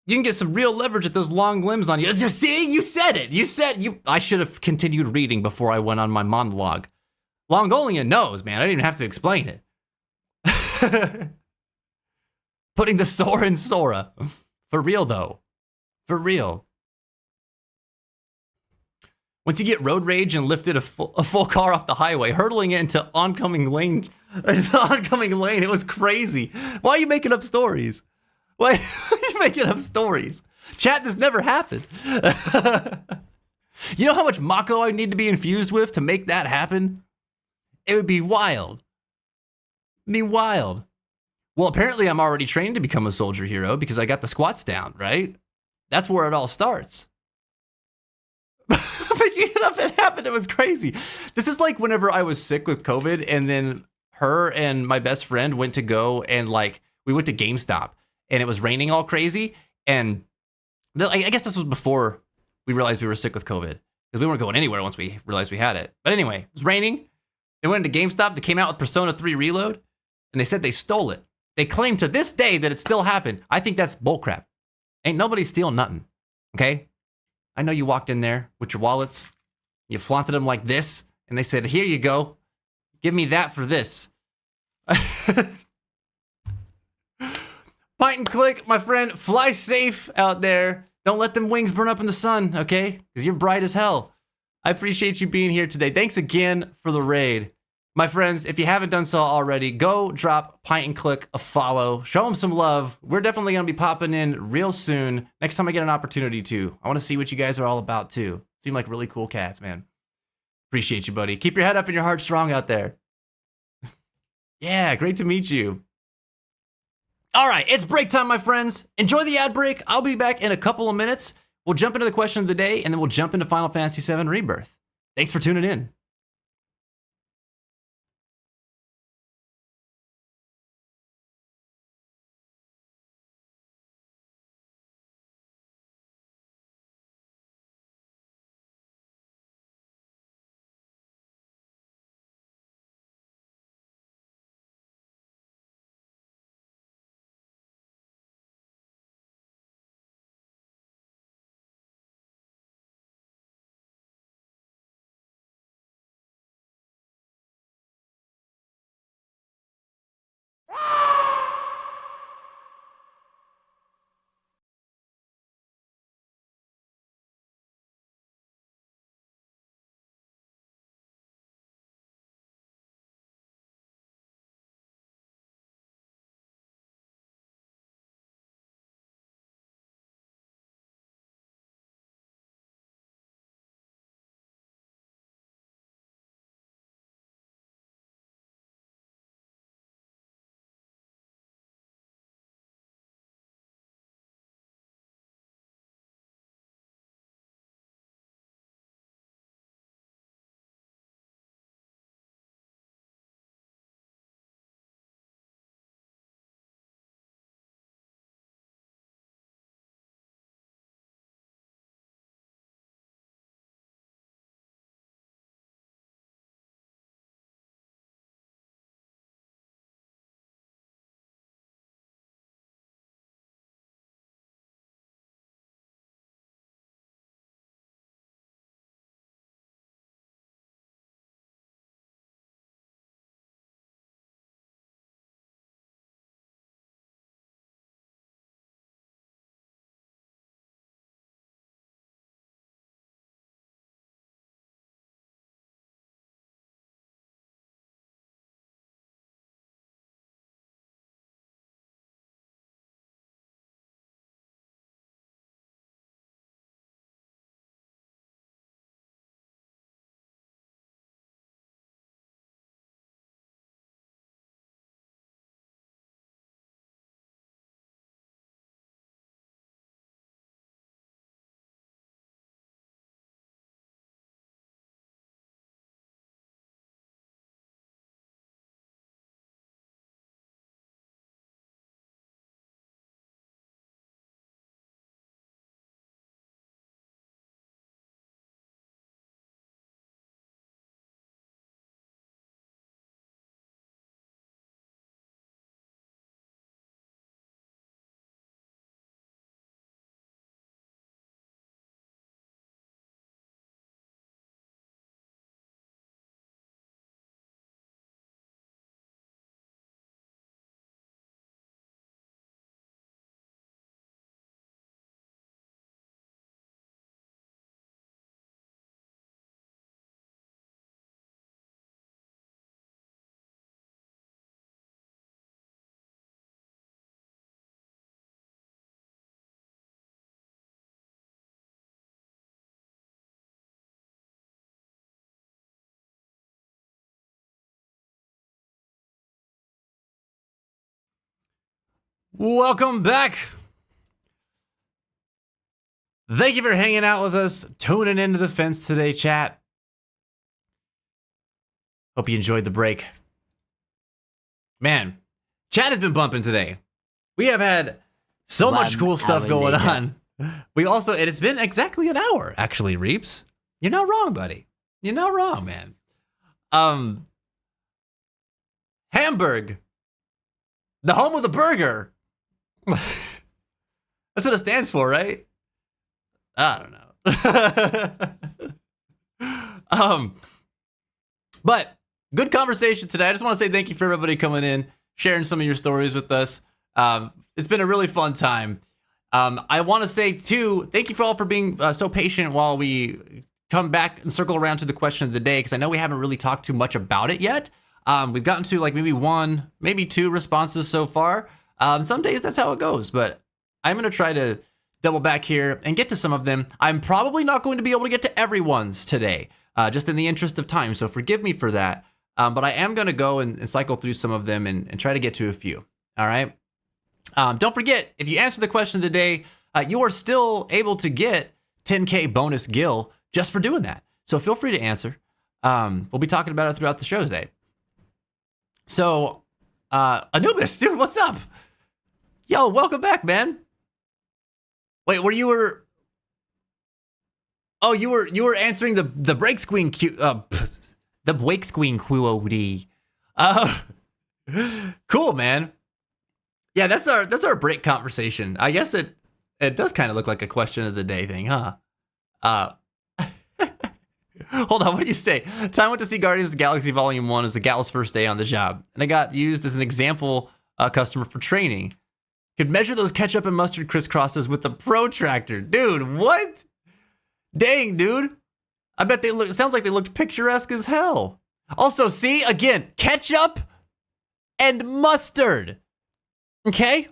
You can get some real leverage at those long limbs on you. See, you said it. I should have continued reading before I went on my monologue. Longolian knows, man. I didn't even have to explain it. Putting the Sora in Sora. For real, though. For real. Once you get road rage and lifted a full car off the highway, hurtling it into oncoming lane, it was crazy. Why are you making up stories? Why are you making up stories? Chat, this never happened. You know how much Mako I need to be infused with to make that happen? It would be wild. It'd be wild. Well, apparently I'm already trained to become a soldier hero because I got the squats down, right? That's where it all starts. Picking it up, it happened. It was crazy. This is like whenever I was sick with COVID and then her and my best friend went to go and we went to GameStop and it was raining all crazy. And I guess this was before we realized we were sick with COVID because we weren't going anywhere once we realized we had it. But anyway, it was raining. They went into GameStop. They came out with Persona 3 Reload and they said they stole it. They claim to this day that it still happened. I think that's bullcrap. Ain't nobody stealing nothing. Okay? I know you walked in there with your wallets. You flaunted them like this. And they said, here you go. Give me that for this. Point and click, my friend. Fly safe out there. Don't let them wings burn up in the sun, okay? Because you're bright as hell. I appreciate you being here today. Thanks again for the raid. My friends, if you haven't done so already, go drop Pint and Click a follow. Show them some love. We're definitely going to be popping in real soon. Next time I get an opportunity to. I want to see what you guys are all about too. Seem like really cool cats, man. Appreciate you, buddy. Keep your head up and your heart strong out there. Yeah, great to meet you. All right, it's break time, my friends. Enjoy the ad break. I'll be back in a couple of minutes. We'll jump into the question of the day, and then we'll jump into Final Fantasy VII Rebirth. Thanks for tuning in. Welcome back. Thank you for hanging out with us, tuning into the fence today, chat. Hope you enjoyed the break. Man, chat has been bumping today. We have had so much cool stuff going on. We also, and it's been exactly an hour, actually, Reeps. You're not wrong, buddy. You're not wrong, man. Hamburg, the home of the burger. That's what it stands for, right? I don't know. But good conversation today. I just want to say thank you for everybody coming in, sharing some of your stories with us. It's been a really fun time. I want to say too, thank you for all for being so patient while we come back and circle around to the question of the day, because I know we haven't really talked too much about it yet. We've gotten to like maybe one, maybe two responses so far. Some days that's how it goes, but I'm going to try to double back here and get to some of them. I'm probably not going to be able to get to everyone's today, just in the interest of time, so forgive me for that. But I am going to go and cycle through some of them and try to get to a few. All right. Don't forget, if you answer the question of the day, you are still able to get 10K bonus Gil just for doing that. So feel free to answer. We'll be talking about it throughout the show today. So, Anubis, dude, what's up? Yo, welcome back, man. Wait, you were answering the break screen the wake screen QOD. Cool, man. Yeah, that's our break conversation. I guess it does kind of look like a question of the day thing, huh? Hold on, what do you say? Time went to see Guardians of the Galaxy Volume 1 as the gal's first day on the job, and I got used as an example customer for training. Could measure those ketchup and mustard crisscrosses with the protractor. Dude, what? Dang, dude. I bet they look, it sounds like they looked picturesque as hell. Also, see, again, ketchup and mustard. Okay?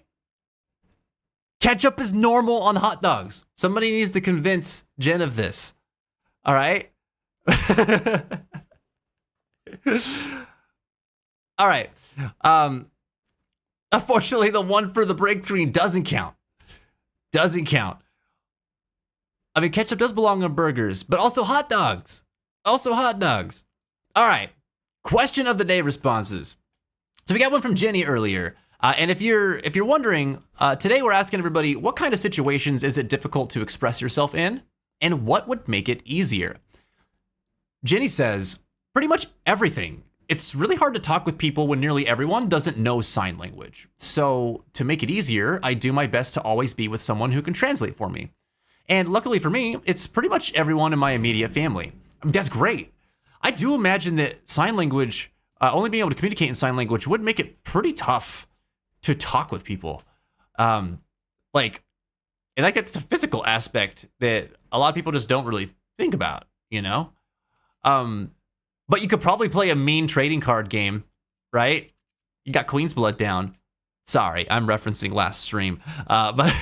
Ketchup is normal on hot dogs. Somebody needs to convince Jen of this. All right? All right. Unfortunately, the one for the break screen doesn't count. Doesn't count. I mean, ketchup does belong on burgers, but also hot dogs. Also hot dogs. All right. Question of the day responses. So we got one from Jenny earlier. And if you're wondering, today we're asking everybody, what kind of situations is it difficult to express yourself in? And what would make it easier? Jenny says, pretty much everything. It's really hard to talk with people when nearly everyone doesn't know sign language. So to make it easier, I do my best to always be with someone who can translate for me. And luckily for me, it's pretty much everyone in my immediate family. I mean, that's great. I do imagine that sign language, only being able to communicate in sign language would make it pretty tough to talk with people. And that's a physical aspect that a lot of people just don't really think about, you know? But you could probably play a mean trading card game, right? You got Queen's Blood down. Sorry, I'm referencing last stream. But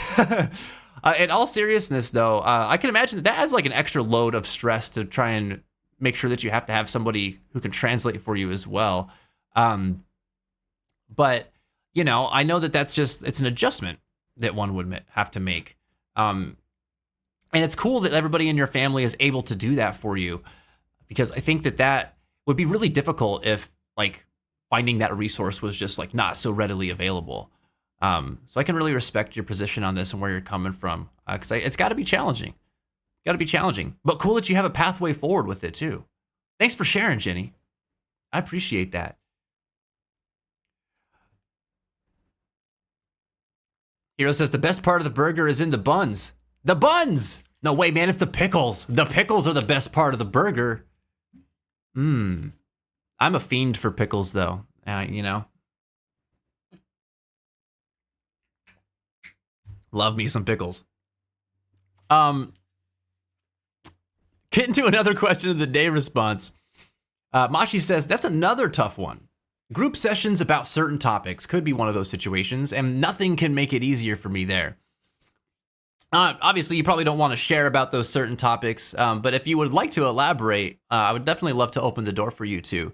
in all seriousness, though, I can imagine that adds like an extra load of stress to try and make sure that you have to have somebody who can translate for you as well. But, you know, I know that it's an adjustment that one would have to make. And it's cool that everybody in your family is able to do that for you, because I think that would be really difficult if like finding that resource was just like not so readily available. So I can really respect your position on this and where you're coming from, because it's got to be challenging. Got to be challenging, but cool that you have a pathway forward with it too. Thanks for sharing, Jenny. I appreciate that. Hero says the best part of the burger is in the buns. The buns! No way, man, it's the pickles. The pickles are the best part of the burger. I'm a fiend for pickles, though. You know. Love me some pickles. Getting to another question of the day response. Mashi says, that's another tough one. Group sessions about certain topics could be one of those situations, and nothing can make it easier for me there. Obviously, you probably don't want to share about those certain topics, but if you would like to elaborate, I would definitely love to open the door for you too.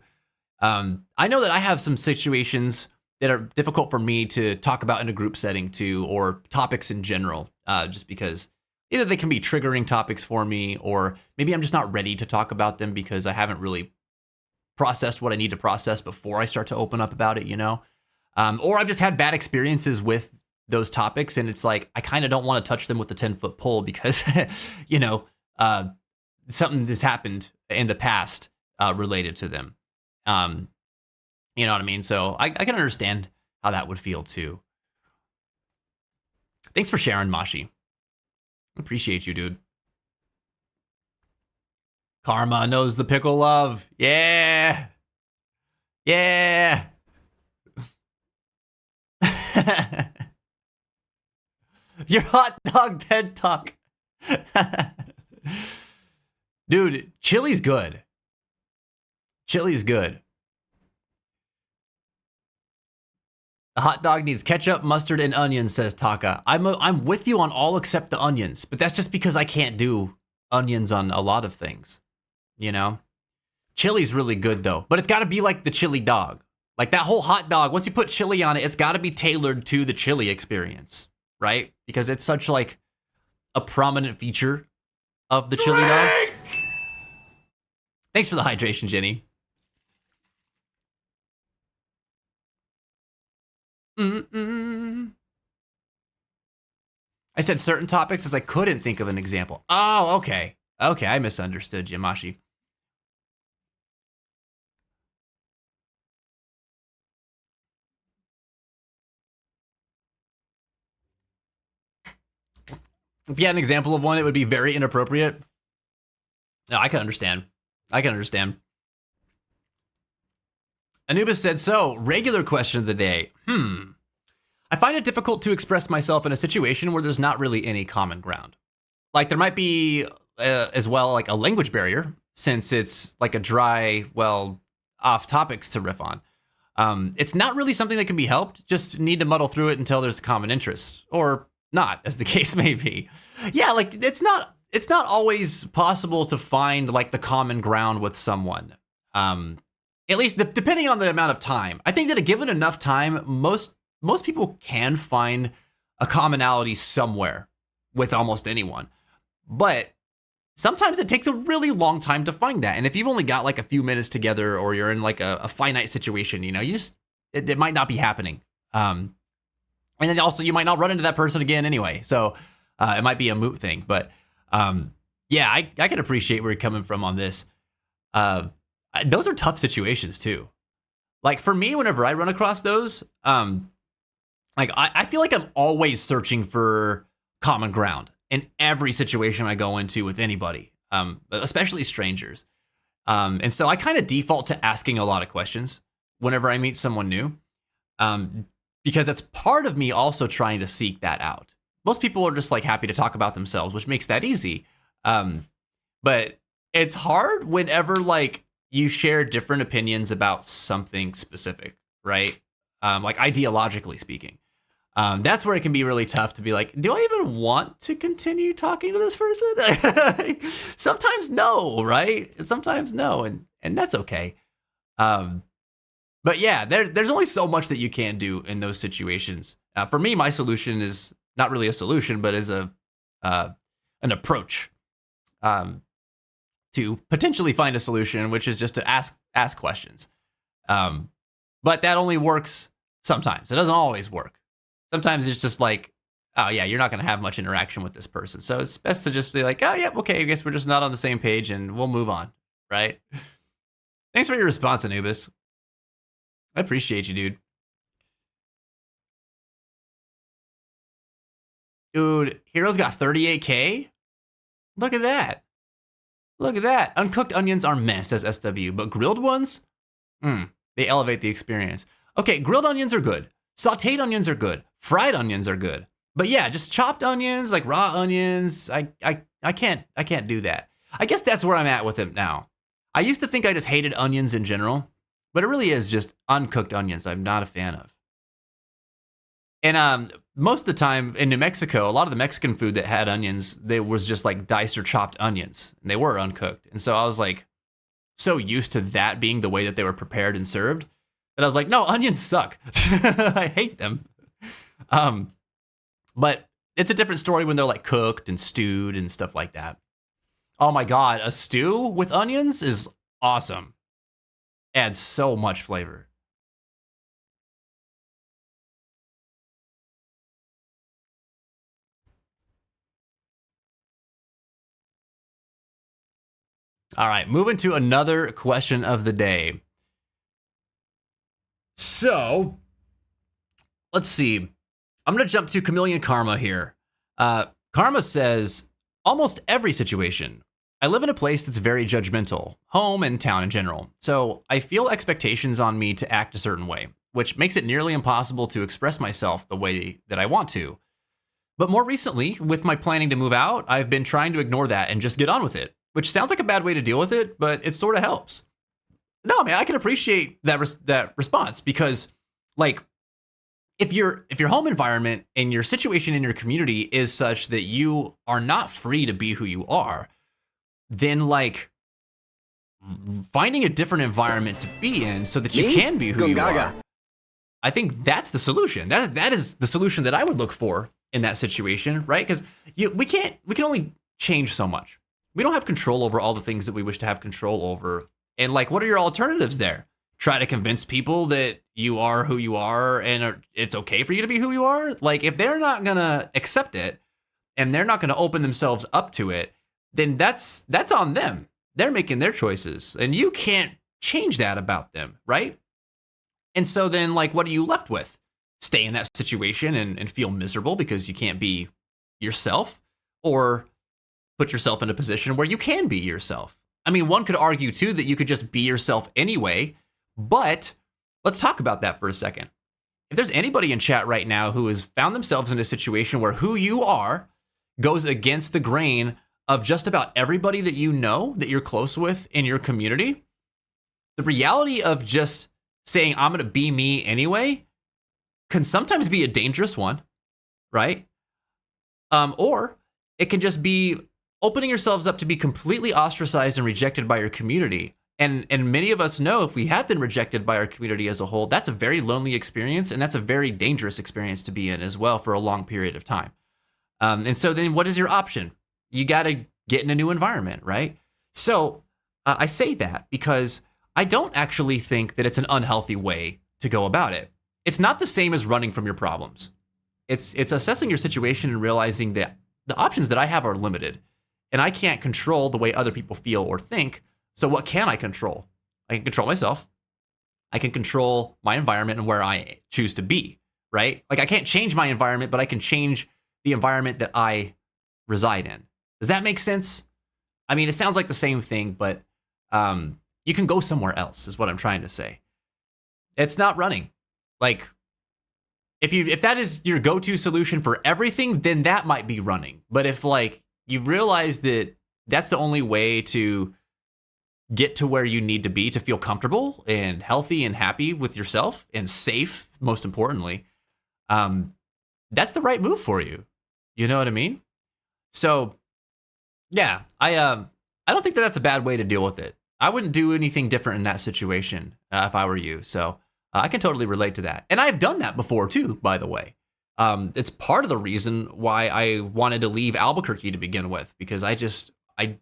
I know that I have some situations that are difficult for me to talk about in a group setting too, or topics in general, just because either they can be triggering topics for me, or maybe I'm just not ready to talk about them because I haven't really processed what I need to process before I start to open up about it, you know? Or I've just had bad experiences with those topics, and it's like, I kind of don't want to touch them with a 10-foot pole because, you know, something has happened in the past related to them. You know what I mean? So I can understand how that would feel too. Thanks for sharing, Mashi. Appreciate you, dude. Karma knows the pickle love. Yeah. Yeah. Your hot dog TED Talk. Dude, chili's good. Chili's good. A hot dog needs ketchup, mustard, and onions, says Taka. I'm with you on all except the onions, but that's just because I can't do onions on a lot of things, you know? Chili's really good though, but it's gotta be like the chili dog. Like that whole hot dog, once you put chili on it, it's gotta be tailored to the chili experience, right? Because it's such like a prominent feature of the chili dog. Thanks for the hydration, Jenny. I said certain topics as I couldn't think of an example. Oh, okay. Okay, I misunderstood, Yamashi. If you had an example of one, it would be very inappropriate. No, I can understand. I can understand. Anubis said, so, regular question of the day. I find it difficult to express myself in a situation where there's not really any common ground. Like there might be as well like a language barrier, since it's like a dry, well, off topics to riff on. It's not really something that can be helped, just need to muddle through it until there's a common interest, or not, as the case may be. Yeah, like it's not always possible to find like the common ground with someone. At least depending on the amount of time. I think that given enough time, most people can find a commonality somewhere with almost anyone. But sometimes it takes a really long time to find that. And if you've only got like a few minutes together, or you're in like a finite situation, you know, it might not be happening. And then also you might not run into that person again anyway. So it might be a moot thing. But yeah, I can appreciate where you're coming from on this. Those are tough situations too. Like for me, whenever I run across those, like I feel like I'm always searching for common ground in every situation I go into with anybody, especially strangers. And so I kind of default to asking a lot of questions whenever I meet someone new, because that's part of me also trying to seek that out. Most people are just like happy to talk about themselves, which makes that easy. But it's hard whenever like you share different opinions about something specific, right? Like ideologically speaking. That's where it can be really tough to be like, do I even want to continue talking to this person? Sometimes no, right? Sometimes no, and that's okay. But yeah, there's only so much that you can do in those situations. For me, my solution is not really a solution, but is an approach to potentially find a solution, which is just to ask questions. But that only works sometimes. It doesn't always work. Sometimes it's just like, oh yeah, you're not going to have much interaction with this person. So it's best to just be like, oh yeah, okay, I guess we're just not on the same page and we'll move on, right? Thanks for your response, Anubis. I appreciate you, dude. Dude, Hero's got 38K? Look at that. Look at that. Uncooked onions are meh, says SW, but grilled ones? They elevate the experience. Okay, grilled onions are good. Sauteed onions are good. Fried onions are good. But yeah, just chopped onions, like raw onions, I can't do that. I guess that's where I'm at with it now. I used to think I just hated onions in general, but it really is just uncooked onions I'm not a fan of. And most of the time in New Mexico, a lot of the Mexican food that had onions, they was just like diced or chopped onions, and they were uncooked. And so I was like so used to that being the way that they were prepared and served And I was like, no, onions suck. I hate them. But it's a different story when they're like cooked and stewed and stuff like that. Oh my God, a stew with onions is awesome. Adds so much flavor. All right, moving to another question of the day. So, let's see. I'm going to jump to Chameleon Karma here. Karma says, almost every situation. I live in a place that's very judgmental, home and town in general. So I feel expectations on me to act a certain way, which makes it nearly impossible to express myself the way that I want to. But more recently, with my planning to move out, I've been trying to ignore that and just get on with it, which sounds like a bad way to deal with it, but it sort of helps. No, man, I can appreciate that response because, like, if your home environment and your situation in your community is such that you are not free to be who you are, then like finding a different environment to be in so that you can be who you are. I think that's the solution. That is the solution that I would look for in that situation, right? Because we can only change so much. We don't have control over all the things that we wish to have control over. And like, what are your alternatives there? Try to convince people that you are who you are and it's okay for you to be who you are. Like, if they're not gonna accept it and they're not gonna open themselves up to it, then that's on them. They're making their choices and you can't change that about them, right? And so then, like, what are you left with? Stay in that situation and feel miserable because you can't be yourself, or put yourself in a position where you can be yourself. I mean, one could argue too that you could just be yourself anyway, but let's talk about that for a second. If there's anybody in chat right now who has found themselves in a situation where who you are goes against the grain of just about everybody that you know, that you're close with in your community, the reality of just saying, I'm going to be me anyway, can sometimes be a dangerous one, right? Or it can just be opening yourselves up to be completely ostracized and rejected by your community. And many of us know if we have been rejected by our community as a whole, that's a very lonely experience, and that's a very dangerous experience to be in as well for a long period of time. And so then what is your option? You got to get in a new environment, right? So I say that because I don't actually think that it's an unhealthy way to go about it. It's not the same as running from your problems. It's assessing your situation and realizing that the options that I have are limited and I can't control the way other people feel or think. So what can I control? I can control myself. I can control my environment and where I choose to be, right? Like, I can't change my environment, but I can change the environment that I reside in. Does that make sense? I mean, it sounds like the same thing, but you can go somewhere else is what I'm trying to say. It's not running. Like, if that is your go-to solution for everything, then that might be running. But if like you realize that that's the only way to get to where you need to be to feel comfortable and healthy and happy with yourself and safe, most importantly, that's the right move for you. You know what I mean? So yeah, I don't think that that's a bad way to deal with it. I wouldn't do anything different in that situation if I were you. So I can totally relate to that. And I've done that before too, by the way. It's part of the reason why I wanted to leave Albuquerque to begin with, because I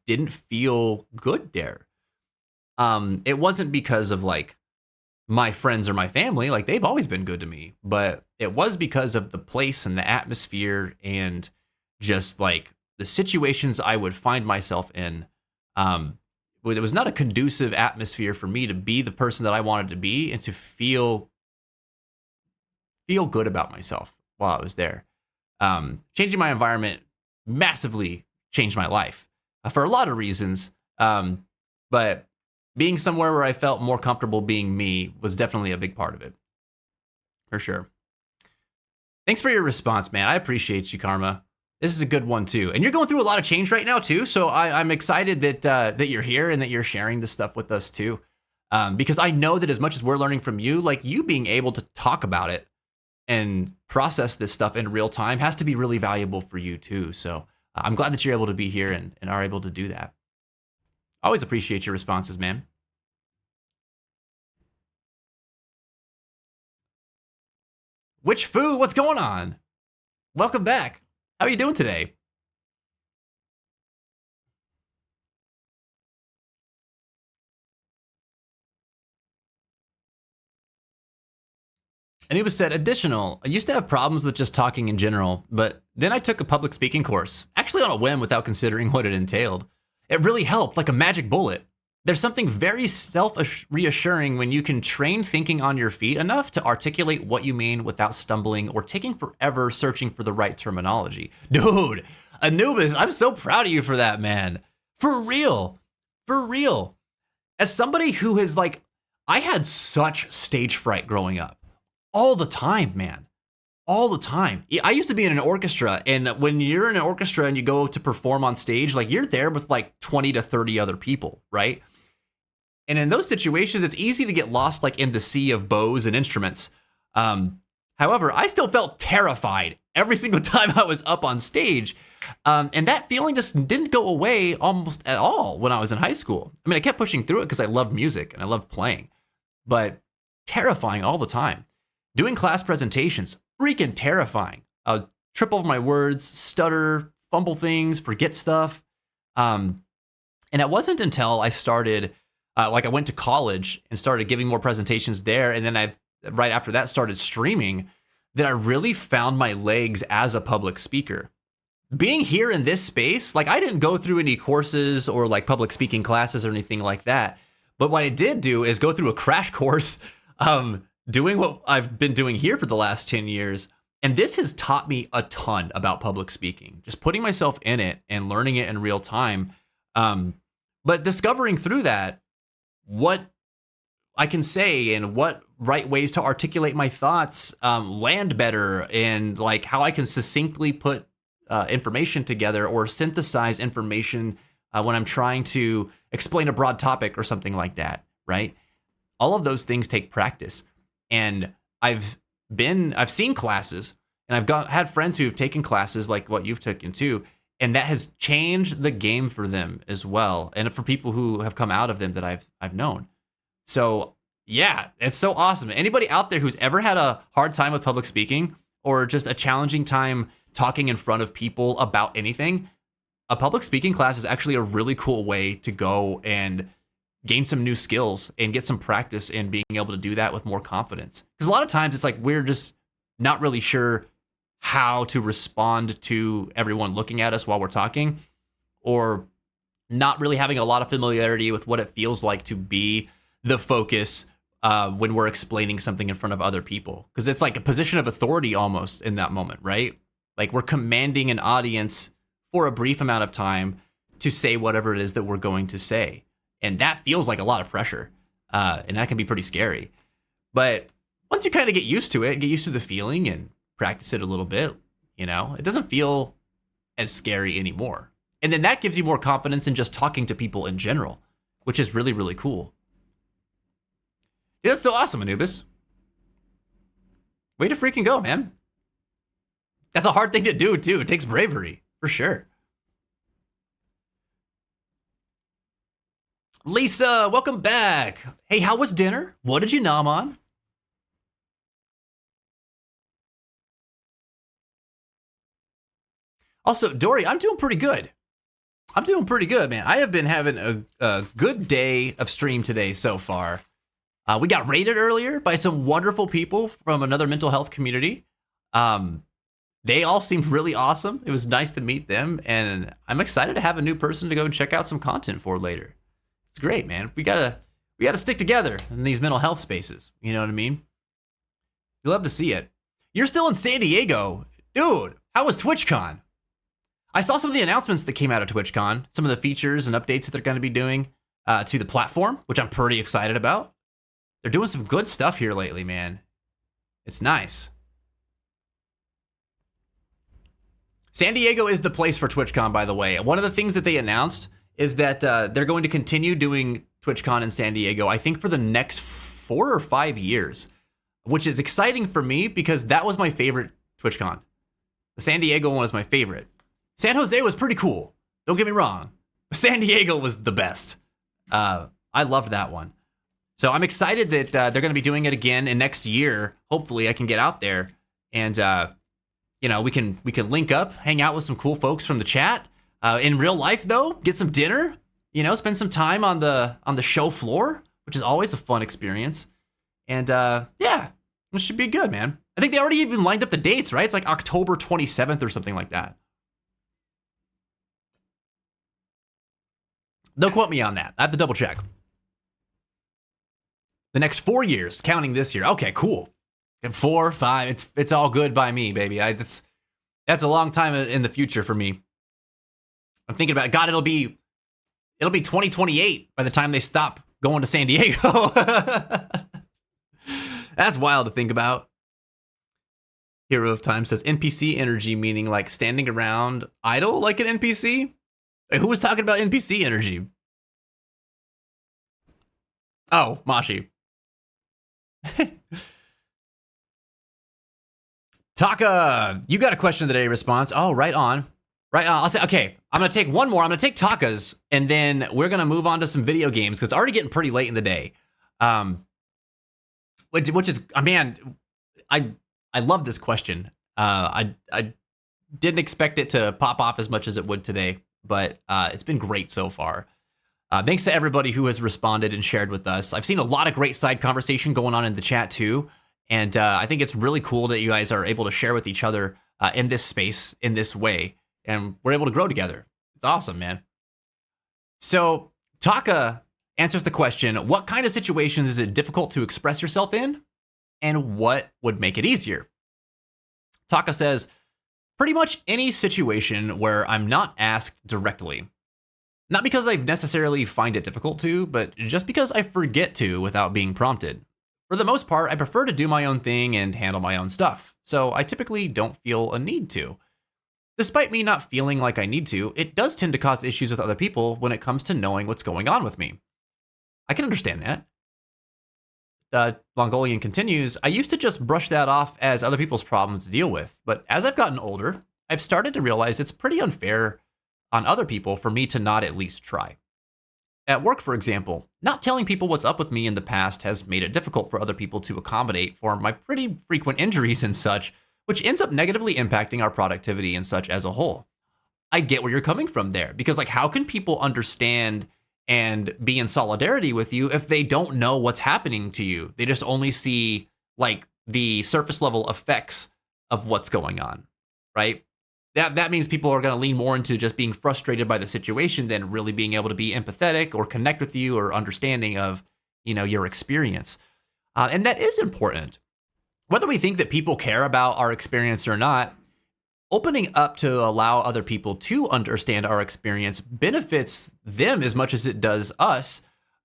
didn't feel good there. It wasn't because of like my friends or my family, like they've always been good to me, but it was because of the place and the atmosphere and just like the situations I would find myself in. It was not a conducive atmosphere for me to be the person that I wanted to be and to feel good about myself while I was there. Changing my environment massively changed my life for a lot of reasons. But being somewhere where I felt more comfortable being me was definitely a big part of it. For sure. Thanks for your response, man. I appreciate you, Karma. This is a good one too. And you're going through a lot of change right now too. So I'm excited that you're here and that you're sharing this stuff with us too. Because I know that as much as we're learning from you, like you being able to talk about it and process this stuff in real time has to be really valuable for you too. So I'm glad that you're able to be here and are able to do that. Always appreciate your responses, man. Witch Fu, what's going on? Welcome back. How are you doing today? Anubis said, additional, I used to have problems with just talking in general, but then I took a public speaking course, actually on a whim without considering what it entailed. It really helped, like a magic bullet. There's something very self-reassuring when you can train thinking on your feet enough to articulate what you mean without stumbling or taking forever searching for the right terminology. Dude, Anubis, I'm so proud of you for that, man. For real. For real. As somebody who has like, I had such stage fright growing up. All the time, man. All the time. I used to be in an orchestra, and when you're in an orchestra and you go to perform on stage, like you're there with like 20 to 30 other people, right? And in those situations, it's easy to get lost like in the sea of bows and instruments. However, I still felt terrified every single time I was up on stage. And that feeling just didn't go away almost at all when I was in high school. I mean, I kept pushing through it because I loved music and I loved playing, but terrifying all the time. Doing class presentations, freaking terrifying. I would trip over my words, stutter, fumble things, forget stuff. And it wasn't until I started, I went to college and started giving more presentations there. And then right after that started streaming, that I really found my legs as a public speaker. Being here in this space, like I didn't go through any courses or like public speaking classes or anything like that. But what I did do is go through a crash course, doing what I've been doing here for the last 10 years. And this has taught me a ton about public speaking, just putting myself in it and learning it in real time. But discovering through that what I can say and what right ways to articulate my thoughts land better, and like how I can succinctly put information together or synthesize information when I'm trying to explain a broad topic or something like that, right? All of those things take practice. And I've seen classes, and I've had friends who've taken classes like what you've taken too, and that has changed the game for them as well, and for people who have come out of them that I've known. So yeah, it's so awesome. Anybody out there who's ever had a hard time with public speaking or just a challenging time talking in front of people about anything, a public speaking class is actually a really cool way to go and gain some new skills and get some practice in being able to do that with more confidence. Because a lot of times it's like we're just not really sure how to respond to everyone looking at us while we're talking, or not really having a lot of familiarity with what it feels like to be the focus when we're explaining something in front of other people. Because it's like a position of authority almost in that moment, right? Like we're commanding an audience for a brief amount of time to say whatever it is that we're going to say. And that feels like a lot of pressure, and that can be pretty scary. But once you kind of get used to it, get used to the feeling and practice it a little bit, it doesn't feel as scary anymore. And then that gives you more confidence in just talking to people in general, which is really, really cool. Yeah, that's so awesome, Anubis. Way to freaking go, man. That's a hard thing to do, too. It takes bravery, for sure. Lisa, welcome back. Hey, how was dinner? What did you nom on? Also, Dory, I'm doing pretty good. I'm doing pretty good, man. I have been having a good day of stream today so far. We got rated earlier by some wonderful people from another mental health community. They all seemed really awesome. It was nice to meet them, and I'm excited to have a new person to go and check out some content for later. It's great, man. We gotta stick together in these mental health spaces. You know what I mean? You love to see it. You're still in San Diego, dude. How was TwitchCon? I saw some of the announcements that came out of TwitchCon, some of the features and updates that they're going to be doing to the platform, which I'm pretty excited about. They're doing some good stuff here lately, man. It's nice. San Diego is the place for TwitchCon, by the way. One of the things that they announced is that they're going to continue doing TwitchCon in San Diego, I think for the next 4 or 5 years, which is exciting for me because that was my favorite TwitchCon. The San Diego one was my favorite. San Jose was pretty cool. Don't get me wrong. San Diego was the best. I loved that one. So I'm excited that they're going to be doing it again, and next year, hopefully I can get out there and we can link up, hang out with some cool folks from the chat. In real life, though, get some dinner. Spend some time on the show floor, which is always a fun experience. And yeah, it should be good, man. I think they already even lined up the dates, right? It's like October 27th or something like that. Don't quote me on that. I have to double check. The next 4 years, counting this year. Okay, cool. And 4, 5, it's all good by me, baby. That's a long time in the future for me. I'm thinking about, God, it'll be 2028 by the time they stop going to San Diego. That's wild to think about. Hero of Time says NPC energy, meaning like standing around idle like an NPC. Wait, who was talking about NPC energy? Oh, Mashi. Taka, you got a question of the day response. Oh, right on. Right on. I'll say, okay, I'm going to take one more. I'm going to take Taka's, and then we're going to move on to some video games because it's already getting pretty late in the day. Which is, man, I love this question. I didn't expect it to pop off as much as it would today, but it's been great so far. Thanks to everybody who has responded and shared with us. I've seen a lot of great side conversation going on in the chat too. And I think it's really cool that you guys are able to share with each other in this space, in this way. And we're able to grow together. It's awesome, man. So Taka answers the question, what kind of situations is it difficult to express yourself in? And what would make it easier? Taka says, pretty much any situation where I'm not asked directly. Not because I necessarily find it difficult to, but just because I forget to without being prompted. For the most part, I prefer to do my own thing and handle my own stuff, so I typically don't feel a need to. Despite me not feeling like I need to, it does tend to cause issues with other people when it comes to knowing what's going on with me. I can understand that. Mongolian continues, I used to just brush that off as other people's problems to deal with, but as I've gotten older, I've started to realize it's pretty unfair on other people for me to not at least try. At work, for example, not telling people what's up with me in the past has made it difficult for other people to accommodate for my pretty frequent injuries and such, which ends up negatively impacting our productivity and such as a whole. I get where you're coming from there, because like, how can people understand and be in solidarity with you if they don't know what's happening to you? They just only see like the surface level effects of what's going on, right? That means people are going to lean more into just being frustrated by the situation than really being able to be empathetic or connect with you or understanding of, your experience. And that is important. Whether we think that people care about our experience or not, opening up to allow other people to understand our experience benefits them as much as it does us.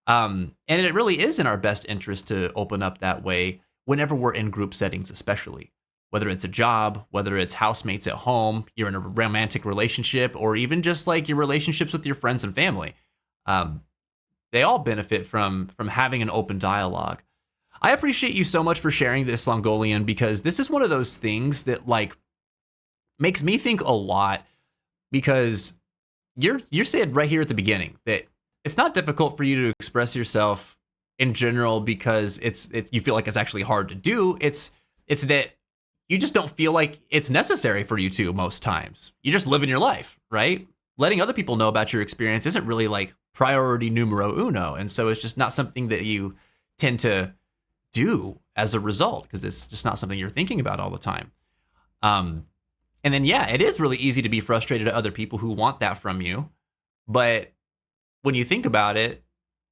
And it really is in our best interest to open up that way whenever we're in group settings, especially. Whether it's a job, whether it's housemates at home, you're in a romantic relationship, or even just like your relationships with your friends and family. They all benefit from having an open dialogue. I appreciate you so much for sharing this, Longolian, because this is one of those things that like makes me think a lot, because you're saying right here at the beginning that it's not difficult for you to express yourself in general because you feel like it's actually hard to do. It's that you just don't feel like it's necessary for you to most times. You're just living your life, right? Letting other people know about your experience isn't really like priority numero uno. And so it's just not something that you tend to do as a result, because it's just not something you're thinking about all the time. And then, yeah, it is really easy to be frustrated at other people who want that from you. But when you think about it,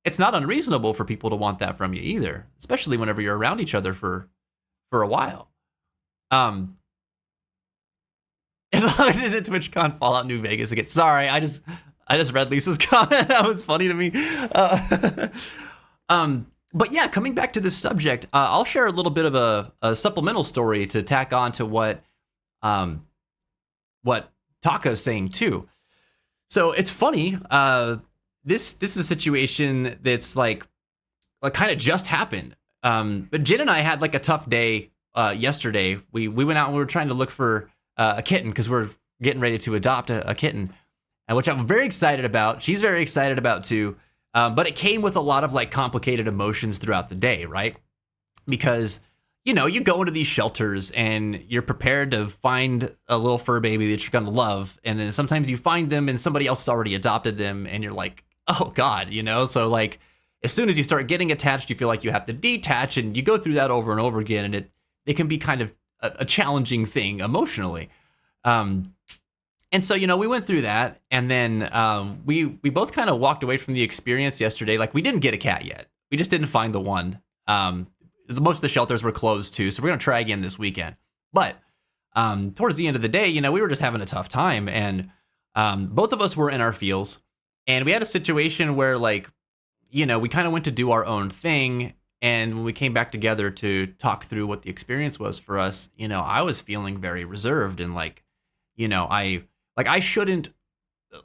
it's not unreasonable for people to want that from you either, especially whenever you're around each other for a while. As long as it's TwitchCon Fallout New Vegas again. Sorry, I just read Lisa's comment. That was funny to me. But yeah, coming back to this subject, I'll share a little bit of a supplemental story to tack on to what Taka's saying too. So it's funny. This is a situation that's like kind of just happened. But Jen and I had like a tough day yesterday. We went out and we were trying to look for a kitten because we're getting ready to adopt a kitten, which I'm very excited about. She's very excited about too. But it came with a lot of like complicated emotions throughout the day, right? Because, you know, you go into these shelters and you're prepared to find a little fur baby that you're going to love. And then sometimes you find them and somebody else has already adopted them and you're like, oh God, you know? So like, as soon as you start getting attached, you feel like you have to detach, and you go through that over and over again. And it can be kind of a challenging thing emotionally. And so, you know, we went through that, and then we both kind of walked away from the experience yesterday. Like, we didn't get a cat yet. We just didn't find the one. Most of the shelters were closed too, so we're gonna try again this weekend. But towards the end of the day, you know, we were just having a tough time, and both of us were in our feels, and we had a situation where, like, you know, we kind of went to do our own thing, and when we came back together to talk through what the experience was for us, you know, I was feeling very reserved and like, you know, I shouldn't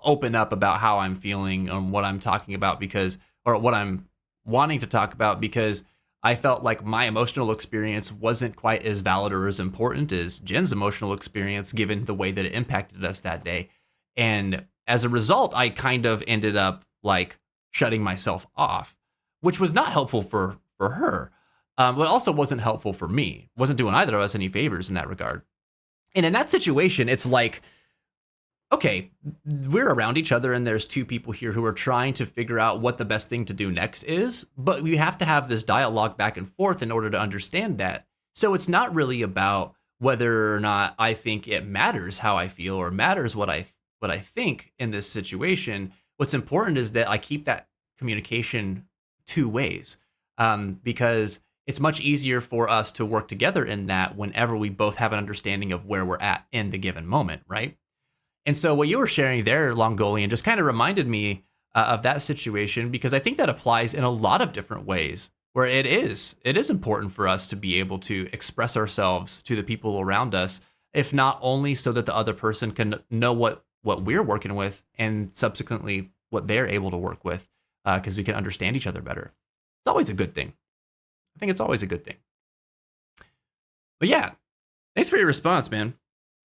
open up about how I'm feeling and what I'm talking about or what I'm wanting to talk about, because I felt like my emotional experience wasn't quite as valid or as important as Jen's emotional experience, given the way that it impacted us that day. And as a result, I kind of ended up like shutting myself off, which was not helpful for her, but also wasn't helpful for me. Wasn't doing either of us any favors in that regard. And in that situation, it's like, okay, we're around each other and there's two people here who are trying to figure out what the best thing to do next is, but we have to have this dialogue back and forth in order to understand that. So it's not really about whether or not I think it matters how I feel or matters what I think in this situation. What's important is that I keep that communication two ways, because it's much easier for us to work together in that whenever we both have an understanding of where we're at in the given moment, right? And so what you were sharing there, Longolian, just kind of reminded me of that situation, because I think that applies in a lot of different ways, where it is important for us to be able to express ourselves to the people around us, if not only so that the other person can know what we're working with and subsequently what they're able to work with, because we can understand each other better. It's always a good thing. I think it's always a good thing. But yeah, thanks for your response, man.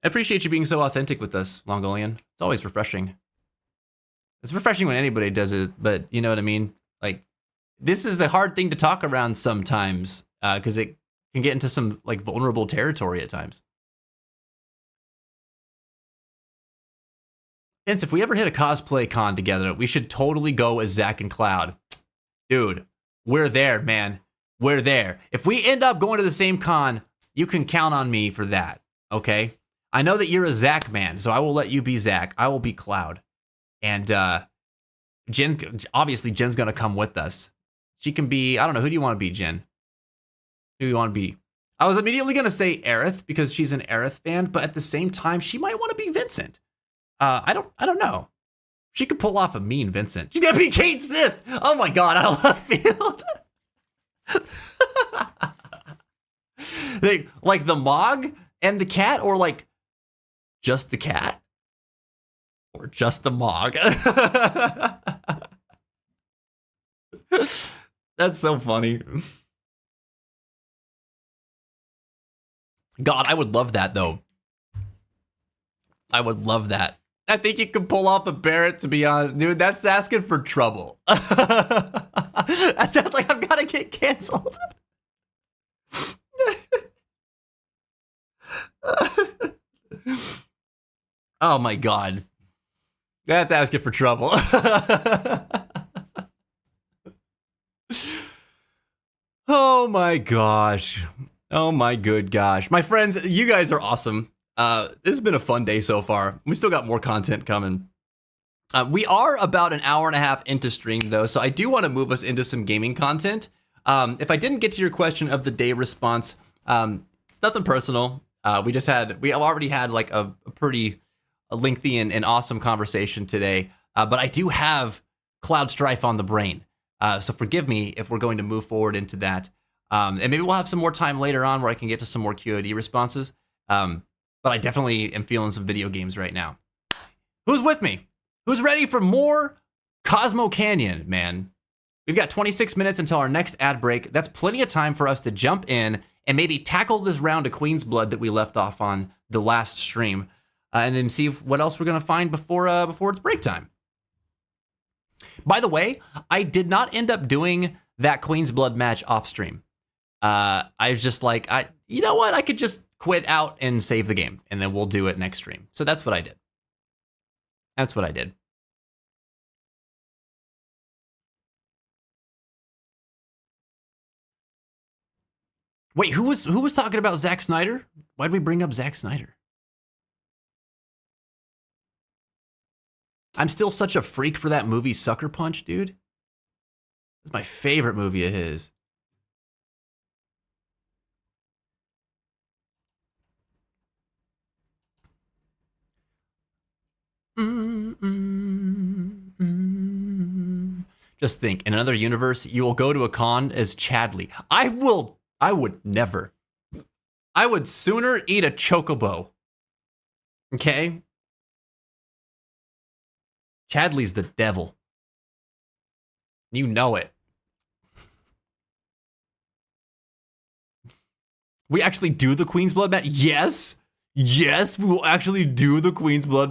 I appreciate you being so authentic with us, Longolian. It's always refreshing. It's refreshing when anybody does it, but you know what I mean? Like, this is a hard thing to talk around sometimes, because it can get into some like vulnerable territory at times. Vince, if we ever hit a cosplay con together, we should totally go as Zach and Cloud. Dude, we're there, man. We're there. If we end up going to the same con, you can count on me for that, okay? I know that you're a Zach man, so I will let you be Zach. I will be Cloud. And Jen, obviously Jen's going to come with us. She can be, I don't know, who do you want to be, Jen? Who do you want to be? I was immediately going to say Aerith because she's an Aerith fan, but at the same time, she might want to be Vincent. I don't know. She could pull off a mean Vincent. She's gonna be Kate Sith. Oh my god, I love field. like the Mog and the cat, or like just the cat, or just the Mog. That's so funny. God, I would love that though. I would love that. I think you could pull off a Barrett, to be honest. Dude, that's asking for trouble. That sounds like I've got to get canceled. Oh my god. That's asking for trouble. Oh my gosh. Oh my good gosh. My friends, you guys are awesome. This has been a fun day so far. We still got more content coming. We are about an hour and a half into stream though, so I do want to move us into some gaming content. If I didn't get to your question of the day response, it's nothing personal. We already had like a pretty lengthy and awesome conversation today. But I do have Cloud Strife on the brain. So forgive me if we're going to move forward into that. And maybe we'll have some more time later on where I can get to some more QOD responses. But I definitely am feeling some video games right now. Who's with me? Who's ready for more Cosmo Canyon, man? We've got 26 minutes until our next ad break. That's plenty of time for us to jump in and maybe tackle this round of Queen's Blood that we left off on the last stream, and then see what else we're gonna find before it's break time. By the way, I did not end up doing that Queen's Blood match off stream. I was just like, you know what? I could just quit out and save the game, and then we'll do it next stream. So that's what I did. That's what I did. Wait, who was talking about Zack Snyder? Why'd we bring up Zack Snyder? I'm still such a freak for that movie Sucker Punch, dude. It's my favorite movie of his. Just think, in another universe, you will go to a con as Chadley. I would never. I would sooner eat a chocobo. Okay? Chadley's the devil. You know it. We actually do the Queen's Blood match? Yes! Yes, we will actually do the Queen's Blood match.